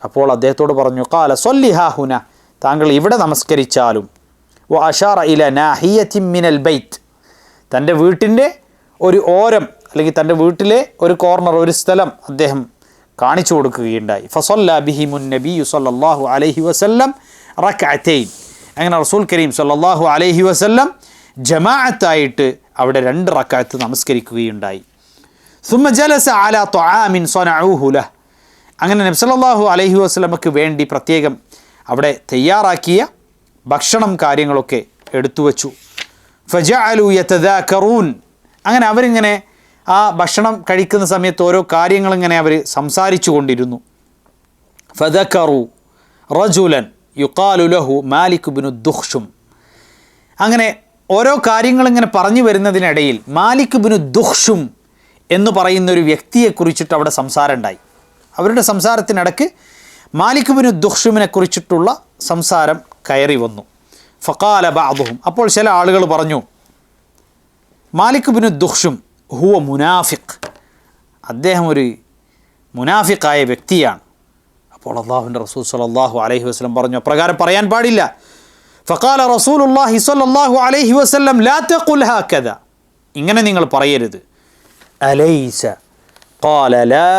അപ്പോൾ അദ്ദേഹത്തോട് പറഞ്ഞു, ഖാല സല്ലി ഹാഹുന, താങ്കൾ ഇവിടെ നമസ്കരിച്ചാലും. വ അഷാറ ഇല നാഹിയത്തിൻ മിനൽ ബൈത്ത്, തൻ്റെ വീട്ടിൻ്റെ ഒരു ഓരം അല്ലെങ്കിൽ തൻ്റെ വീട്ടിലെ ഒരു കോർണർ, ഒരു സ്ഥലം അദ്ദേഹം കാണിച്ചു കൊടുക്കുകയുണ്ടായി. ഫസല്ല ബിഹിമുൻ നബിയു സല്ലല്ലാഹു അലൈഹി വസല്ലം റക്അത്തൈൻ, അങ്ങനെ റസൂൽ കരീം സല്ലല്ലാഹു അലൈഹി വസല്ലം ജമാഅത്തായിട്ട് അവിടെ 2 റക്അത്ത് നമസ്കരിക്കുകയുണ്ടായി. സുമ്മ ജലസ അലാ ത്വആമിൻ സനഊഹു ലഹ്, അങ്ങനെ നബി സല്ലല്ലാഹു അലൈഹി വസല്ലമക്ക് വേണ്ടി പ്രത്യേകം അവിടെ തയ്യാറാക്കിയ ഭക്ഷണം കാര്യങ്ങളൊക്കെ എടുത്തു വച്ചു. ഫജഅലു യതദാകറൂൻ, അങ്ങനെ അവരിങ്ങനെ ആ ഭക്ഷണം കഴിക്കുന്ന സമയത്ത് ഓരോ കാര്യങ്ങളിങ്ങനെ അവർ സംസാരിച്ചു കൊണ്ടിരുന്നു. ഫദകറു റജുലൻ യുഖാലു ലഹു മാലിക് ഇബ്നു ദുഖ്ഷും, അങ്ങനെ ഓരോ കാര്യങ്ങളിങ്ങനെ പറഞ്ഞു വരുന്നതിനിടയിൽ മാലിക് ഇബ്നു ദുഖ്ഷും എന്ന് പറയുന്ന ഒരു വ്യക്തിയെക്കുറിച്ചിട്ട് അവിടെ സംസാരം ഉണ്ടായി. അവരുടെ സംസാരത്തിനിടയ്ക്ക് മാലിക് ഇബ്നു ദുഖ്ഷുമിനെ കുറിച്ചിട്ടുള്ള സംസാരം കയറി വന്നു. ഫഖാല ബഅദുഹും, അപ്പോൾ ചില ആളുകൾ പറഞ്ഞു, മാലിക് ഇബ്നു ദുഖ്ഷും ഹുവ മുനാഫിഖ്, അദ്ദേഹം ഒരു മുനാഫിഖായ വ്യക്തിയാണ്. അപ്പോൾ അള്ളാഹുവിൻ്റെ റസൂൽ സല്ലല്ലാഹു അലൈഹി വസല്ലം പറഞ്ഞു, അപ്രകാരം പറയാൻ പാടില്ല. ഫഖാല റസൂലുള്ളാഹി സ്വല്ലല്ലാഹു അലൈഹി വസല്ലം ലാ തഖുൽ ഹാകദ, ഇങ്ങനെ നിങ്ങൾ പറയരുത്. അലൈസ ഖാല ലാ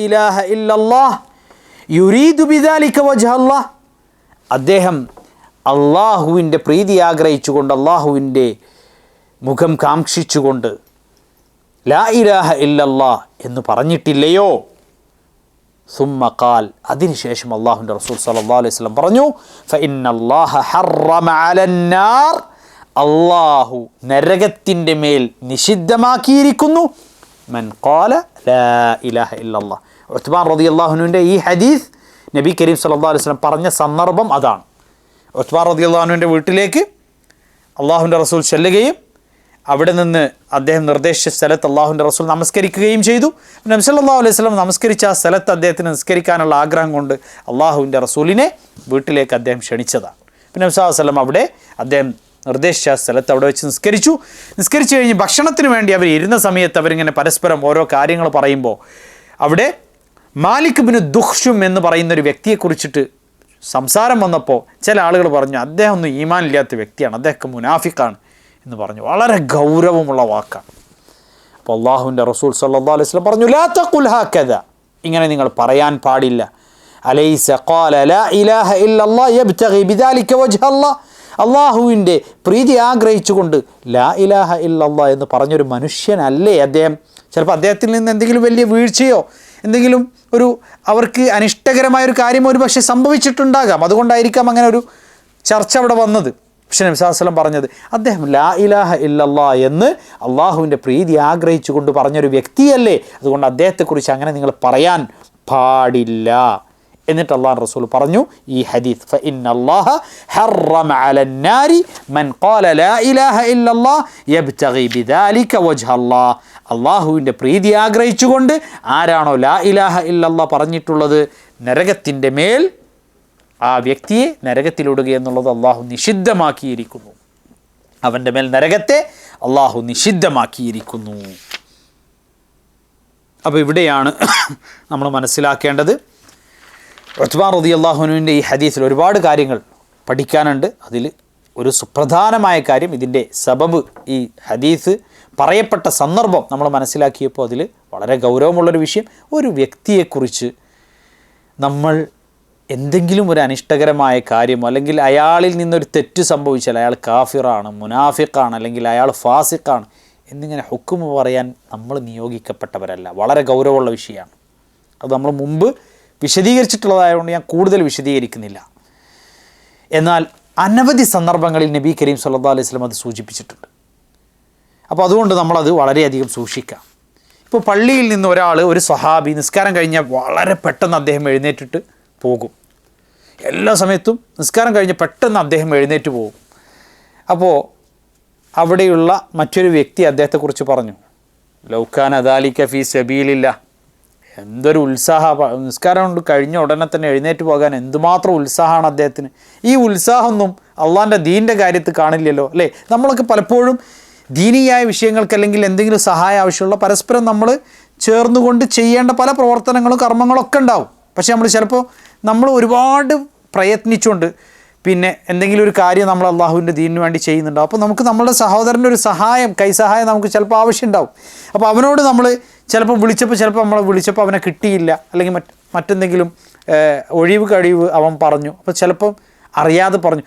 ഇലാഹ ഇല്ലല്ലാഹ് യുരീദു ബിദാലിക വജ്ഹ അല്ലാഹ്, അദ്ദേഹം അള്ളാഹുവിൻ്റെ പ്രീതി ആഗ്രഹിച്ചുകൊണ്ട് അള്ളാഹുവിൻ്റെ മുഖം കാംക്ഷിച്ചുകൊണ്ട് ലാ ഇലാഹ ഇല്ലല്ലാഹ് എന്ന് പറഞ്ഞിട്ടില്ലയോ? സുമ്മ ഖാൽ, അതിനുശേഷം അള്ളാഹുവിൻ്റെ റസൂൽ സല്ലല്ലാഹു അലൈഹി വസല്ലം പറഞ്ഞു, ഫഇന്നല്ലാഹ ഹറമ അലന്നാർ, അള്ളാഹു നരകത്തിൻ്റെ മേൽ നിഷിദ്ധമാക്കിയിരിക്കുന്നു മൻ ഖാല ലാ ഇലാഹ ഇല്ലല്ലാഹ്. ഉത്ബാൻ റളിയല്ലാഹു അൻഹുവിൻ്റെ ഈ ഹദീസ് നബി കരീം സല്ലല്ലാഹു അലൈഹി വസല്ലം പറഞ്ഞ സന്ദർഭം അതാണ്. ഉത്ബാൻ റളിയല്ലാഹു അൻഹുവിൻ്റെ വീട്ടിലേക്ക് അള്ളാഹുവിൻ്റെ റസൂൽ ചെല്ലുകയും അവിടെ നിന്ന് അദ്ദേഹം നിർദ്ദേശിച്ച സ്ഥലത്ത് അള്ളാഹുവിൻ്റെ റസൂൽ നമസ്കരിക്കുകയും ചെയ്തു. നബി സല്ലല്ലാഹു അലൈഹി വസല്ലം നമസ്കരിച്ച ആ സ്ഥലത്ത് അദ്ദേഹത്തിന് നിസ്കരിക്കാനുള്ള ആഗ്രഹം കൊണ്ട് അള്ളാഹുവിൻ്റെ റസൂലിനെ വീട്ടിലേക്ക് അദ്ദേഹം ക്ഷണിച്ചതാണ്. പിന്നെ നബി സല്ലല്ലാഹു അലൈഹി വസല്ലം അവിടെ അദ്ദേഹം നിർദ്ദേശിച്ച സ്ഥലത്ത് അവിടെ വെച്ച് നിസ്കരിച്ചു കഴിഞ്ഞ് ഭക്ഷണത്തിന് വേണ്ടി അവർ ഇരുന്ന സമയത്ത് അവരിങ്ങനെ പരസ്പരം ഓരോ കാര്യങ്ങൾ പറയുമ്പോൾ അവിടെ മാലിക് ബിൻ ദുഖ്ഷും എന്ന് പറയുന്നൊരു വ്യക്തിയെക്കുറിച്ചിട്ട് സംസാരം വന്നപ്പോൾ ചില ആളുകൾ പറഞ്ഞു, അദ്ദേഹം ഒന്നും ഈമാൻ ഇല്ലാത്ത വ്യക്തിയാണ്, അദ്ദേഹം മുനാഫിക്കാണ് എന്ന് പറഞ്ഞു. വളരെ ഗൗരവമുള്ള വാക്കാണ്. അപ്പോൾ അള്ളാഹുവിൻ്റെ റസൂൽ സല്ലല്ലാഹു അലൈഹി വസല്ലം പറഞ്ഞു, ലാ തഖുൽ ഹകദ, ഇങ്ങനെ നിങ്ങൾ പറയാൻ പാടില്ല. അലൈസ ഖാല ലാ ഇലാഹ ഇല്ലല്ലാഹ് യബ്തഗി ബിദാലിക വജ്ഹ അല്ലാഹ്, അള്ളാഹുവിൻ്റെ പ്രീതി ആഗ്രഹിച്ചുകൊണ്ട് ലാ ഇലാഹ ഇല്ലല്ലാഹ് എന്ന് പറഞ്ഞൊരു മനുഷ്യനല്ലേ അദ്ദേഹം? ചിലപ്പോൾ അദ്ദേഹത്തിൽ നിന്ന് എന്തെങ്കിലും വലിയ വീഴ്ചയോ എന്തെങ്കിലും ഒരു അവർക്ക് അനിഷ്ടകരമായൊരു കാര്യമോ ഒരു പക്ഷേ സംഭവിച്ചിട്ടുണ്ടാകാം. അതുകൊണ്ടായിരിക്കാം അങ്ങനെ ഒരു ചർച്ച അവിടെ വന്നത്. പക്ഷേ നബി സല്ലല്ലാഹു അലൈഹി വസല്ലം പറഞ്ഞത് അദ്ദേഹം ലാ ഇലാഹ ഇല്ലല്ലാഹ് എന്ന് അള്ളാഹുവിൻ്റെ പ്രീതി ആഗ്രഹിച്ചുകൊണ്ട് പറഞ്ഞൊരു വ്യക്തിയല്ലേ, അതുകൊണ്ട് അദ്ദേഹത്തെക്കുറിച്ച് അങ്ങനെ നിങ്ങൾ പറയാൻ പാടില്ല. എന്നിട്ട് അള്ളാഹു റസൂൽ പറഞ്ഞു ഈ ഹദീസ്, ഫഇന്നല്ലാഹ ഹറമ അലന്നാരി മൻ ഖാല ലാ ഇലാഹ ഇല്ലല്ലാഹ് യബ്തഗി ബിദാലിക വജ്ഹ അല്ലാഹ്, അള്ളാഹുവിൻ്റെ പ്രീതി ആഗ്രഹിച്ചുകൊണ്ട് ആരാണോ ലാ ഇലാഹ ഇല്ലല്ലാഹ് പറഞ്ഞിട്ടുള്ളത് നരകത്തിൻ്റെ മേൽ ആ വ്യക്തിയെ നരകത്തിലിടുക എന്നുള്ളത് അള്ളാഹു നിഷിദ്ധമാക്കിയിരിക്കുന്നു. അവൻ്റെ മേൽ നരകത്തെ അള്ളാഹു നിഷിദ്ധമാക്കിയിരിക്കുന്നു. അപ്പോൾ ഇവിടെയാണ് നമ്മൾ മനസ്സിലാക്കേണ്ടത്. ഉത്ബാൻ റളിയല്ലാഹു അൻഹുവിൻ്റെ ഈ ഹദീസിൽ ഒരുപാട് കാര്യങ്ങൾ പഠിക്കാനുണ്ട്. അതിൽ ഒരു സുപ്രധാനമായ കാര്യം, ഇതിൻ്റെ സബബ്, ഈ ഹദീസ് പറയപ്പെട്ട സന്ദർഭം നമ്മൾ മനസ്സിലാക്കിയപ്പോൾ അതിൽ വളരെ ഗൗരവമുള്ളൊരു വിഷയം, ഒരു വ്യക്തിയെക്കുറിച്ച് നമ്മൾ എന്തെങ്കിലും ഒരു അനിഷ്ടകരമായ കാര്യമോ അല്ലെങ്കിൽ അയാളിൽ നിന്നൊരു തെറ്റ് സംഭവിച്ചാൽ അയാൾ കാഫിറാണ്, മുനാഫിഖാണ്, അല്ലെങ്കിൽ അയാൾ ഫാസിഖാണ് എന്നിങ്ങനെ ഹുക്കുമ് പറയാൻ നമ്മൾ നിയോഗിക്കപ്പെട്ടവരല്ല. വളരെ ഗൗരവമുള്ള വിഷയമാണ്. അത് നമ്മൾ മുമ്പ് വിശദീകരിച്ചിട്ടുള്ളതായതുകൊണ്ട് ഞാൻ കൂടുതൽ വിശദീകരിക്കുന്നില്ല. എന്നാൽ അനവധി സന്ദർഭങ്ങളിൽ നബി കരീം സല്ലല്ലാഹു അലൈഹി വസല്ലം അത് സൂചിപ്പിച്ചിട്ടുണ്ട്. അപ്പോൾ അതുകൊണ്ട് നമ്മളത് വളരെയധികം സൂക്ഷിക്കാം. ഇപ്പോൾ പള്ളിയിൽ നിന്ന് ഒരാൾ, ഒരു സ്വഹാബി നിസ്കാരം കഴിഞ്ഞാൽ വളരെ പെട്ടെന്ന് അദ്ദേഹം എഴുന്നേറ്റിട്ട് പോകും. എല്ലാ സമയത്തും നിസ്കാരം കഴിഞ്ഞ് പെട്ടെന്ന് അദ്ദേഹം എഴുന്നേറ്റ് പോകും. അപ്പോൾ അവിടെയുള്ള മറ്റൊരു വ്യക്തി അദ്ദേഹത്തെക്കുറിച്ച് പറഞ്ഞു, ലൗകാന ദാലിക ഫീ സബീലില്ലാഹ്, എന്തൊരു ഉത്സാഹം, നിസ്കാരം കൊണ്ട് കഴിഞ്ഞ ഉടനെ തന്നെ എഴുന്നേറ്റ് പോകാൻ എന്തുമാത്രം ഉത്സാഹമാണ് അദ്ദേഹത്തിന്. ഈ ഉത്സാഹമൊന്നും അള്ളാഹിൻ്റെ ദീനിൻ്റെ കാര്യത്തിൽ കാണില്ലല്ലോ അല്ലേ? നമ്മളൊക്കെ പലപ്പോഴും ദീനീയായ വിഷയങ്ങൾക്ക് അല്ലെങ്കിൽ എന്തെങ്കിലും സഹായം ആവശ്യമുള്ള പരസ്പരം നമ്മൾ ചേർന്നുകൊണ്ട് ചെയ്യേണ്ട പല പ്രവർത്തനങ്ങളും കർമ്മങ്ങളൊക്കെ ഉണ്ടാവും. പക്ഷേ നമ്മൾ ഒരുപാട് പ്രയത്നിച്ചുകൊണ്ട് പിന്നെ എന്തെങ്കിലും ഒരു കാര്യം നമ്മൾ അള്ളാഹുവിൻ്റെ ദീനിന് വേണ്ടി ചെയ്യുന്നുണ്ടാവും. അപ്പോൾ നമുക്ക് നമ്മുടെ സഹോദരൻ്റെ ഒരു സഹായം, കൈസഹായം നമുക്ക് ചിലപ്പോൾ ആവശ്യമുണ്ടാവും. അപ്പോൾ അവനോട് നമ്മൾ ചിലപ്പോൾ വിളിച്ചപ്പോൾ അവനെ കിട്ടിയില്ല, അല്ലെങ്കിൽ മറ്റെന്തെങ്കിലും ഒഴിവ് കഴിവ് അവൻ പറഞ്ഞു. അപ്പോൾ ചിലപ്പം അറിയാതെ പറഞ്ഞു,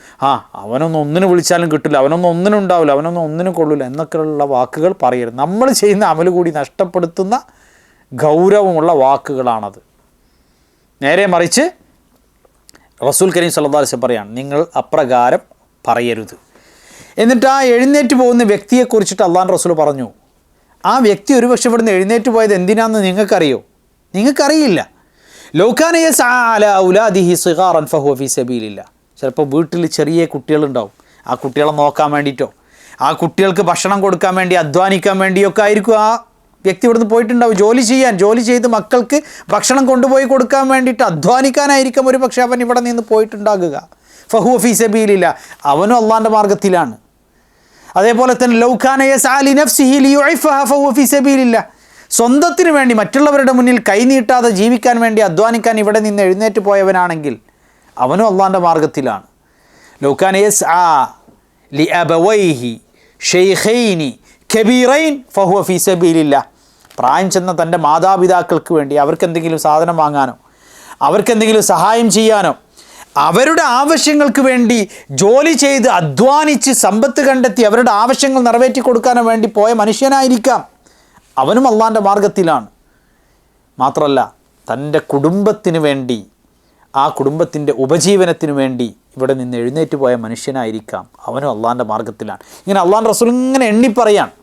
അവനൊന്നും വിളിച്ചാലും കിട്ടില്ല, ഒന്നിനും ഉണ്ടാവില്ല, ഒന്നിനും കൊള്ളില്ല എന്നൊക്കെയുള്ള വാക്കുകൾ പറയരുത്. നമ്മൾ ചെയ്യുന്ന അമൽ കൂടി നഷ്ടപ്പെടുത്തുന്ന ഗൗരവമുള്ള വാക്കുകളാണത്. നേരെ മറിച്ച് റസൂൽ കരീം സല്ലല്ലാഹു അലൈഹി വസല്ലം പറയാണ്, നിങ്ങൾ അപ്രകാരം പറയരുത്. എന്നിട്ട് ആ എഴുന്നേറ്റ് പോകുന്ന വ്യക്തിയെക്കുറിച്ചിട്ട് അള്ളാഹു റസൂൽ പറഞ്ഞു, ആ വ്യക്തി ഒരുപക്ഷെ ഇവിടുന്ന് എഴുന്നേറ്റ് പോയത് എന്തിനാണെന്ന് നിങ്ങൾക്കറിയോ? നിങ്ങൾക്കറിയില്ല. ലൗകാന യസ്ആ അലാ ഔലാദിഹി സിഗാറൻ ഫഹുവ ഫീ സബീലില്ലാഹ്. ചിലപ്പോൾ വീട്ടിൽ ചെറിയ കുട്ടികളുണ്ടാവും, ആ കുട്ടികളെ നോക്കാൻ വേണ്ടിയിട്ടോ ആ കുട്ടികൾക്ക് ഭക്ഷണം കൊടുക്കാൻ വേണ്ടി അധ്വാനിക്കാൻ വേണ്ടിയൊക്കെ ആയിരിക്കും ആ വ്യക്തി ഇവിടുന്ന് പോയിട്ടുണ്ടാവും. ജോലി ചെയ്ത് മക്കൾക്ക് ഭക്ഷണം കൊണ്ടുപോയി കൊടുക്കാൻ വേണ്ടിയിട്ട് അധ്വാനിക്കാനായിരിക്കും ഒരു പക്ഷേ അവൻ ഇവിടെ നിന്ന് പോയിട്ടുണ്ടാകുക. ഫഹുവ ഫീ സബീലില്ലാഹ്, അവനും അള്ളാഹിൻ്റെ മാർഗ്ഗത്തിലാണ്. അതേപോലെ തന്നെ ലൗകാന യസ്ആ ലിനഫ്സിഹി ലിയുഇഫഹ ഫഹുവ ഫീ സബീലില്ലാഹ്, സ്വന്തത്തിന് വേണ്ടി മറ്റുള്ളവരുടെ മുന്നിൽ കൈനീട്ടാതെ ജീവിക്കാൻ വേണ്ടി അധ്വാനിക്കാൻ ഇവിടെ നിന്ന് എഴുന്നേറ്റ് പോയവനാണെങ്കിൽ അവനും അള്ളാഹിൻ്റെ മാർഗ്ഗത്തിലാണ്. ലൗകാന യസ്ആ ലിഅബവൈഹി ശൈഖൈനി കബീറൈൻ ഫഹുവ ഫീ സബീലില്ലാഹ്, പ്രായം ചെന്ന തൻ്റെ മാതാപിതാക്കൾക്ക് വേണ്ടി അവർക്ക് എന്തെങ്കിലും സാധനം വാങ്ങാനോ അവർക്കെന്തെങ്കിലും സഹായം ചെയ്യാനോ അവരുടെ ആവശ്യങ്ങൾക്ക് വേണ്ടി ജോലി ചെയ്ത് അധ്വാനിച്ച് സമ്പത്ത് കണ്ടെത്തി അവരുടെ ആവശ്യങ്ങൾ നിറവേറ്റി കൊടുക്കാനോ വേണ്ടി പോയ മനുഷ്യനായിരിക്കാം. അവനും അള്ളാൻ്റെ മാർഗത്തിലാണ്. മാത്രമല്ല തൻ്റെ കുടുംബത്തിന് വേണ്ടി, ആ കുടുംബത്തിൻ്റെ ഉപജീവനത്തിന് വേണ്ടി ഇവിടെ നിന്ന് എഴുന്നേറ്റ് പോയ മനുഷ്യനായിരിക്കാം. അവനും അള്ളാൻ്റെ മാർഗത്തിലാണ്. ഇങ്ങനെ അള്ളാൻ്റെ റസൂൽ ഇങ്ങനെ എണ്ണിപ്പറയാണ്.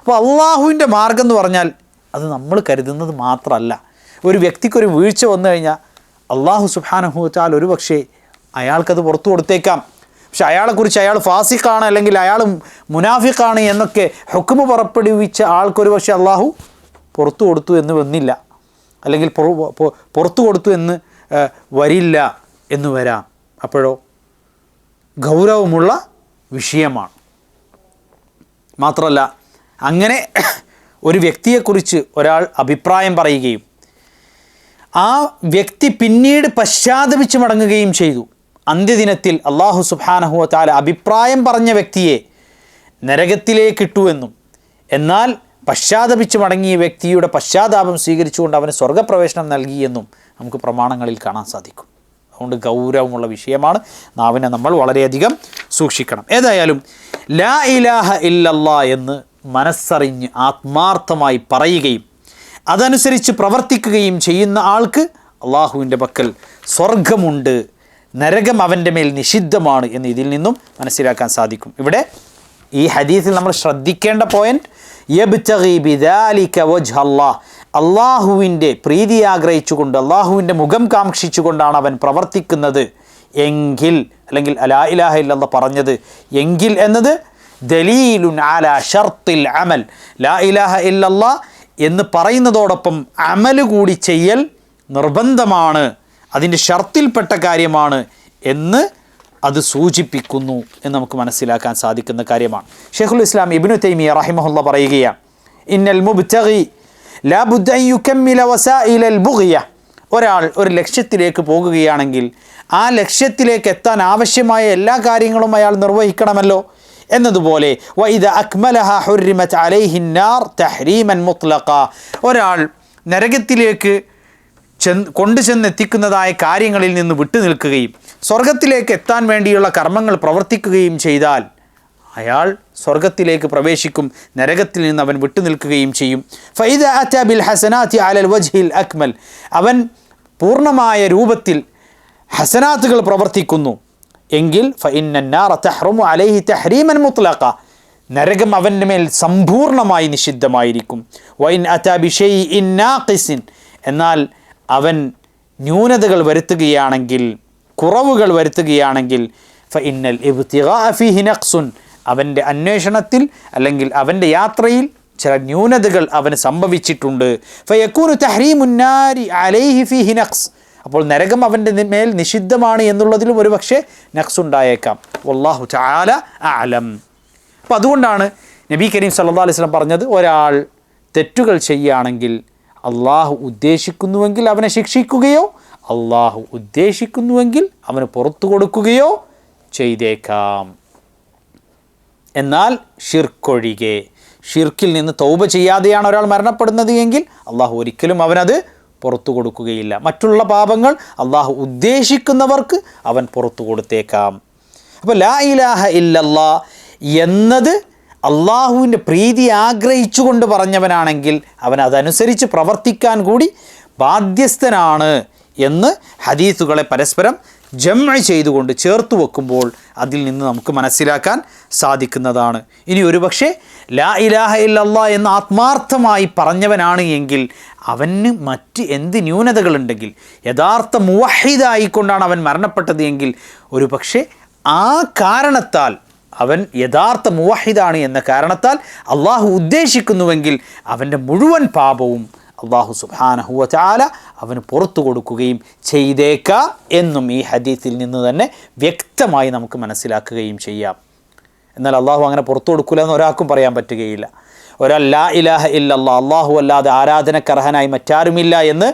അപ്പോൾ അള്ളാഹുവിൻ്റെ മാർഗം എന്ന് പറഞ്ഞാൽ അത് നമ്മൾ കരുതുന്നത് മാത്രമല്ല. ഒരു വ്യക്തിക്കൊരു വീഴ്ച വന്നു കഴിഞ്ഞാൽ അള്ളാഹു സുബ്ഹാനഹു വ തആല ഒരു പക്ഷേ അയാൾക്കത് പുറത്തു കൊടുത്തേക്കാം. പക്ഷെ അയാളെക്കുറിച്ച് അയാൾ ഫാസിഖാണ് അല്ലെങ്കിൽ അയാൾ മുനാഫിഖാണ് എന്നൊക്കെ ഹുക്മ് പുറപ്പെടുവിച്ച ആൾക്കൊരു പക്ഷേ അള്ളാഹു പുറത്തു കൊടുത്തു എന്ന് വന്നില്ല, അല്ലെങ്കിൽ പുറത്തു കൊടുത്തു എന്ന് വരില്ല എന്ന് വരാം. അപ്പോഴോ ഗൗരവമുള്ള വിഷയമാണ്. മാത്രമല്ല അങ്ങനെ ഒരു വ്യക്തിയെക്കുറിച്ച് ഒരാൾ അഭിപ്രായം പറയുകയും ആ വ്യക്തി പിന്നീട് പശ്ചാത്തപിച്ച് മടങ്ങുകയും ചെയ്തു. അന്ത്യദിനത്തിൽ അള്ളാഹു സുബ്ഹാനഹു വ തആല അഭിപ്രായം പറഞ്ഞ വ്യക്തിയെ നരകത്തിലേക്കിട്ടു എന്നും, എന്നാൽ പശ്ചാത്തപിച്ച് മടങ്ങിയ വ്യക്തിയുടെ പശ്ചാത്താപം സ്വീകരിച്ചുകൊണ്ട് അവന് സ്വർഗപ്രവേശനം നൽകിയെന്നും നമുക്ക് പ്രമാണങ്ങളിൽ കാണാൻ സാധിക്കും. അതുകൊണ്ട് ഗൗരവമുള്ള വിഷയമാണ്. നാവിനെ നമ്മൾ വളരെയധികം സൂക്ഷിക്കണം. ഏതായാലും ലാ ഇലാഹ ഇല്ലല്ലാ എന്ന് മനസ്സറിഞ്ഞ് ആത്മാർത്ഥമായി പറയുകയും അതനുസരിച്ച് പ്രവർത്തിക്കുകയും ചെയ്യുന്ന ആൾക്ക് അള്ളാഹുവിൻ്റെ പക്കൽ സ്വർഗമുണ്ട്, നരകം അവൻ്റെ മേൽ നിഷിദ്ധമാണ് എന്ന് ഇതിൽ നിന്നും മനസ്സിലാക്കാൻ സാധിക്കും. ഇവിടെ ഈ ഹദീസിൽ നമ്മൾ ശ്രദ്ധിക്കേണ്ട പോയിന്റ്, യബ്തഗി ബിദാലിക വജ്ഹ അല്ലാഹ്, അള്ളാഹുവിൻ്റെ പ്രീതി ആഗ്രഹിച്ചുകൊണ്ട് അള്ളാഹുവിൻ്റെ മുഖം കാക്ഷിച്ചുകൊണ്ടാണ് അവൻ പ്രവർത്തിക്കുന്നത് എങ്കിൽ, അല്ലെങ്കിൽ ലാ ഇലാഹ ഇല്ലല്ലാഹ് പറഞ്ഞത് എങ്കിൽ എന്നത് ദലീലുൻ അലാ ഷർത്തിൽ അമൽ. ലാ ഇലാഹ ഇല്ലല്ലാഹ് എന്ന് പറയുന്നതോടൊപ്പം അമൽ കൂടി ചെയ്യൽ നിർബന്ധമാണ്, അതിൻ്റെ ഷർത്തിൽപ്പെട്ട കാര്യമാണ് എന്ന് അത് സൂചിപ്പിക്കുന്നു എന്ന് നമുക്ക് മനസ്സിലാക്കാൻ സാധിക്കുന്ന കാര്യമാണ്. ഷെയ്ഖുൽ ഇസ്ലാം ഇബ്നു തൈമിയ്യ റഹിമഹുല്ലാ പറയുകയാണ്, ഇന്നൽ മുബ്തഗി ലാ ബുദ്ദ അൻ യുകമ്മില വസായിലൽ ബുഗ്യ. ഒരാൾ ഒരു ലക്ഷ്യത്തിലേക്ക് പോകുകയാണെങ്കിൽ ആ ലക്ഷ്യത്തിലേക്ക് എത്താൻ ആവശ്യമായ എല്ലാ കാര്യങ്ങളും അയാൾ നിർവഹിക്കണമല്ലോ. എന്നതുപോലെ വഇദ അക്മലഹ ഹുർരിമത് അലൈഹി നാർ തഹ്രീമൻ മുത്ലഖ, ഒരാൾ നരകത്തിലേക്ക് കൊണ്ടുചെന്നെത്തിക്കുന്നതായ കാര്യങ്ങളിൽ നിന്ന് വിട്ടുനിൽക്കുകയും സ്വർഗത്തിലേക്ക് എത്താൻ വേണ്ടിയുള്ള കർമ്മങ്ങൾ പ്രവർത്തിക്കുകയും ചെയ്താൽ അയാൾ സ്വർഗത്തിലേക്ക് പ്രവേശിക്കും, നരകത്തിൽ നിന്ന് അവൻ വിട്ടുനിൽക്കുകയും ചെയ്യും. ഫഇദ അത ബിൽ ഹസനാതി അലൽ വജ്ഹിൽ അക്മൽ, അവൻ പൂർണ്ണമായ രൂപത്തിൽ ഹസനാത്തുകൾ പ്രവർത്തിക്കുന്നു എങ്കിൽ ഫഇന്നൻ നാറ തഹ്റുമു അലൈഹി തഹ്രീമൻ മുത്ലഖ, നരകം അവൻ്റെ മേൽ സമ്പൂർണ്ണമായി നിഷിദ്ധമായിരിക്കും. വഇൻ അത ബിശൈഇൻ നാഖിസിൻ, എന്നാൽ അവൻ ന്യൂനതകൾ വരുത്തുകയാണെങ്കിൽ, കുറവുകൾ വരുത്തുകയാണെങ്കിൽ ഫഇന്നൽ ഇബ്തിഗാ ഫീഹി നഖ്സുൻ, അവൻ്റെ അന്വേഷണത്തിൽ അല്ലെങ്കിൽ അവൻ്റെ യാത്രയിൽ ചില ന്യൂനതകൾ അവന് സംഭവിച്ചിട്ടുണ്ട്. ഫയകൂനു തഹ്രീമുൻ നാരി അലൈഹി ഫീഹി നഖ്സ്, അപ്പോൾ നരകം അവൻ്റെ മേൽ നിഷിദ്ധമാണ് എന്നുള്ളതിലും ഒരു പക്ഷേ നഖ്സ് ഉണ്ടായേക്കാം. വല്ലാഹു തആല അഅലം. അപ്പോൾ അതുകൊണ്ടാണ് നബി കരീം സല്ലല്ലാഹു അലൈഹി വസല്ലം പറഞ്ഞത്, ഒരാൾ തെറ്റുകൾ ചെയ്യുകയാണെങ്കിൽ അള്ളാഹു ഉദ്ദേശിക്കുന്നുവെങ്കിൽ അവനെ ശിക്ഷിക്കുകയോ അള്ളാഹു ഉദ്ദേശിക്കുന്നുവെങ്കിൽ അവന് പുറത്തു കൊടുക്കുകയോ ചെയ്തേക്കാം. എന്നാൽ ഷിർക്കൊഴികെ, ഷിർക്കിൽ നിന്ന് തൗബ ചെയ്യാതെയാണ് ഒരാൾ മരണപ്പെടുന്നത് എങ്കിൽ അള്ളാഹു ഒരിക്കലും അവനത് പുറത്തു കൊടുക്കുകയില്ല. മറ്റുള്ള പാപങ്ങൾ അള്ളാഹു ഉദ്ദേശിക്കുന്നവർക്ക് അവൻ പുറത്തു കൊടുത്തേക്കാം. അപ്പോൾ ലാ ഇലാഹ ഇല്ലല്ലാ എന്നത് അള്ളാഹുവിൻ്റെ പ്രീതി ആഗ്രഹിച്ചുകൊണ്ട് പറഞ്ഞവനാണെങ്കിൽ അവൻ അതനുസരിച്ച് പ്രവർത്തിക്കാൻ കൂടി ബാധ്യസ്ഥനാണ് എന്ന് ഹദീസുകളെ പരസ്പരം ജംഅ് ചെയ്തുകൊണ്ട് ചേർത്ത് വെക്കുമ്പോൾ അതിൽ നിന്ന് നമുക്ക് മനസ്സിലാക്കാൻ സാധിക്കുന്നതാണ്. ഇനി ഒരുപക്ഷെ ലാ ഇലാഹ ഇല്ലല്ലാ എന്ന് ആത്മാർത്ഥമായി പറഞ്ഞവനാണ് എങ്കിൽ അവന് മറ്റ് എന്ത് ന്യൂനതകളുണ്ടെങ്കിൽ, യഥാർത്ഥ മുവഹിദായിക്കൊണ്ടാണ് അവൻ മരണപ്പെട്ടത് എങ്കിൽ ഒരു പക്ഷേ ആ കാരണത്താൽ, അവൻ യഥാർത്ഥ മുവഹിദാണ് എന്ന കാരണത്താൽ അള്ളാഹു ഉദ്ദേശിക്കുന്നുവെങ്കിൽ അവൻ്റെ മുഴുവൻ പാപവും അള്ളാഹു സുബ്ഹാനഹു വ തആല അവന് പുറത്തു കൊടുക്കുകയും ചെയ്തേക്കാം എന്നും ഈ ഹദീസിൽ നിന്ന് തന്നെ വ്യക്തമായി നമുക്ക് മനസ്സിലാക്കുകയും ചെയ്യാം. എന്നാൽ അള്ളാഹു അങ്ങനെ പുറത്തു കൊടുക്കില്ല എന്ന് ഒരാൾക്കും പറയാൻ പറ്റുകയില്ല. ഒരാൾ ലാ ഇലാഹ ഇല്ലല്ലാ, അള്ളാഹു അല്ലാതെ ആരാധനക്കർഹനായി മറ്റാരുമില്ല എന്ന്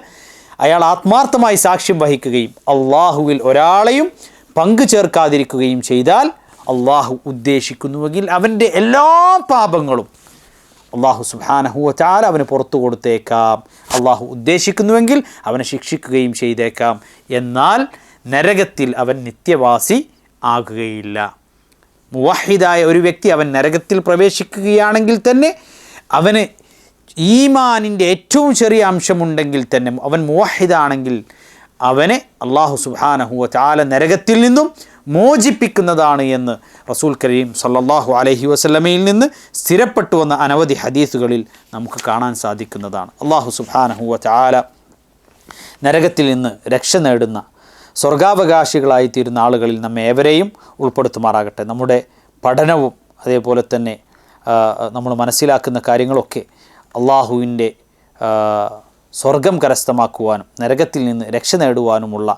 അയാൾ ആത്മാർത്ഥമായി സാക്ഷ്യം വഹിക്കുകയും അള്ളാഹുവിൽ ഒരാളെയും പങ്കു ചേർക്കാതിരിക്കുകയും ചെയ്താൽ അള്ളാഹു ഉദ്ദേശിക്കുന്നുവെങ്കിൽ അവൻ്റെ എല്ലാ പാപങ്ങളും അള്ളാഹു സുബ്ഹാനഹു വ തആല അവന് പുറത്തു കൊടുത്തേക്കാം. അള്ളാഹു ഉദ്ദേശിക്കുന്നുവെങ്കിൽ അവനെ ശിക്ഷിക്കുകയും ചെയ്തേക്കാം. എന്നാൽ നരകത്തിൽ അവൻ നിത്യവാസി ആകുകയില്ല. മുവഹിദായ ഒരു വ്യക്തി അവൻ നരകത്തിൽ പ്രവേശിക്കുകയാണെങ്കിൽ തന്നെ അവന് ഈമാനിൻ്റെ ഏറ്റവും ചെറിയ അംശമുണ്ടെങ്കിൽ തന്നെ അവൻ മുവഹിദാണെങ്കിൽ അവനെ അള്ളാഹു സുബ്ഹാനഹു വ തആല നരകത്തിൽ നിന്നും മോചിപ്പിക്കുന്നതാണ് എന്ന് റസൂൽ കരീം സല്ലല്ലാഹു അലൈഹി വസല്ലമയിൽ നിന്ന് സ്ഥിരപ്പെട്ടു വന്ന അനവധി ഹദീസുകളിൽ നമുക്ക് കാണാൻ സാധിക്കുന്നതാണ്. അള്ളാഹു സുബ്ഹാനഹു വ തആല നരകത്തിൽ നിന്ന് രക്ഷ നേടുന്ന സ്വർഗാവകാശികളായിത്തീരുന്ന ആളുകളിൽ നമ്മെ ഏവരെയും ഉൾപ്പെടുത്തുമാറാകട്ടെ. നമ്മുടെ പഠനവും അതേപോലെ തന്നെ നമ്മൾ മനസ്സിലാക്കുന്ന കാര്യങ്ങളൊക്കെ അള്ളാഹുവിൻ്റെ സ്വർഗം കരസ്ഥമാക്കുവാനും നരകത്തിൽ നിന്ന് രക്ഷ നേടുവാനുമുള്ള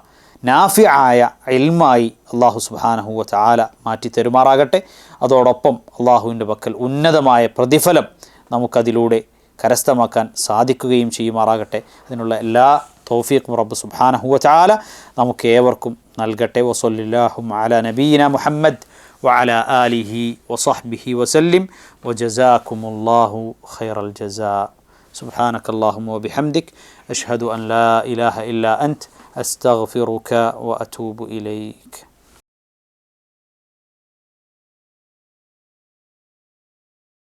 നാഫിആയ ഇൽമായി അള്ളാഹു സുബ്ഹാനഹു വ തആല മാറ്റി തരുമാറാകട്ടെ. അതോടൊപ്പം അള്ളാഹുവിൻ്റെ പക്കൽ ഉന്നതമായ പ്രതിഫലം നമുക്കതിലൂടെ കരസ്ഥമാക്കാൻ സാധിക്കുകയും ചെയ്യുമാറാകട്ടെ. അതിനുള്ള എല്ലാ തൗഫീഖും റബ്ബ് സുബ്ഹാനഹു വ തആല നമുക്ക് ഏവർക്കും നൽകട്ടെ. വസല്ലല്ലാഹു അലാ നബിയിന മുഹമ്മദ് വഅലാ ആലിഹി വസഹ്ബിഹി വസല്ലിം വജസാകുമുല്ലാഹു ഖൈറൽ ജസാ. സുബ്ഹാനകല്ലാഹുമ്മ വബിഹംദിക് അഷ്ഹദു അൻ ലാ ഇലാഹ ഇല്ലാ അൻത അസ്തഗ്ഫിറുക വഅതൂബു ഇലൈക്.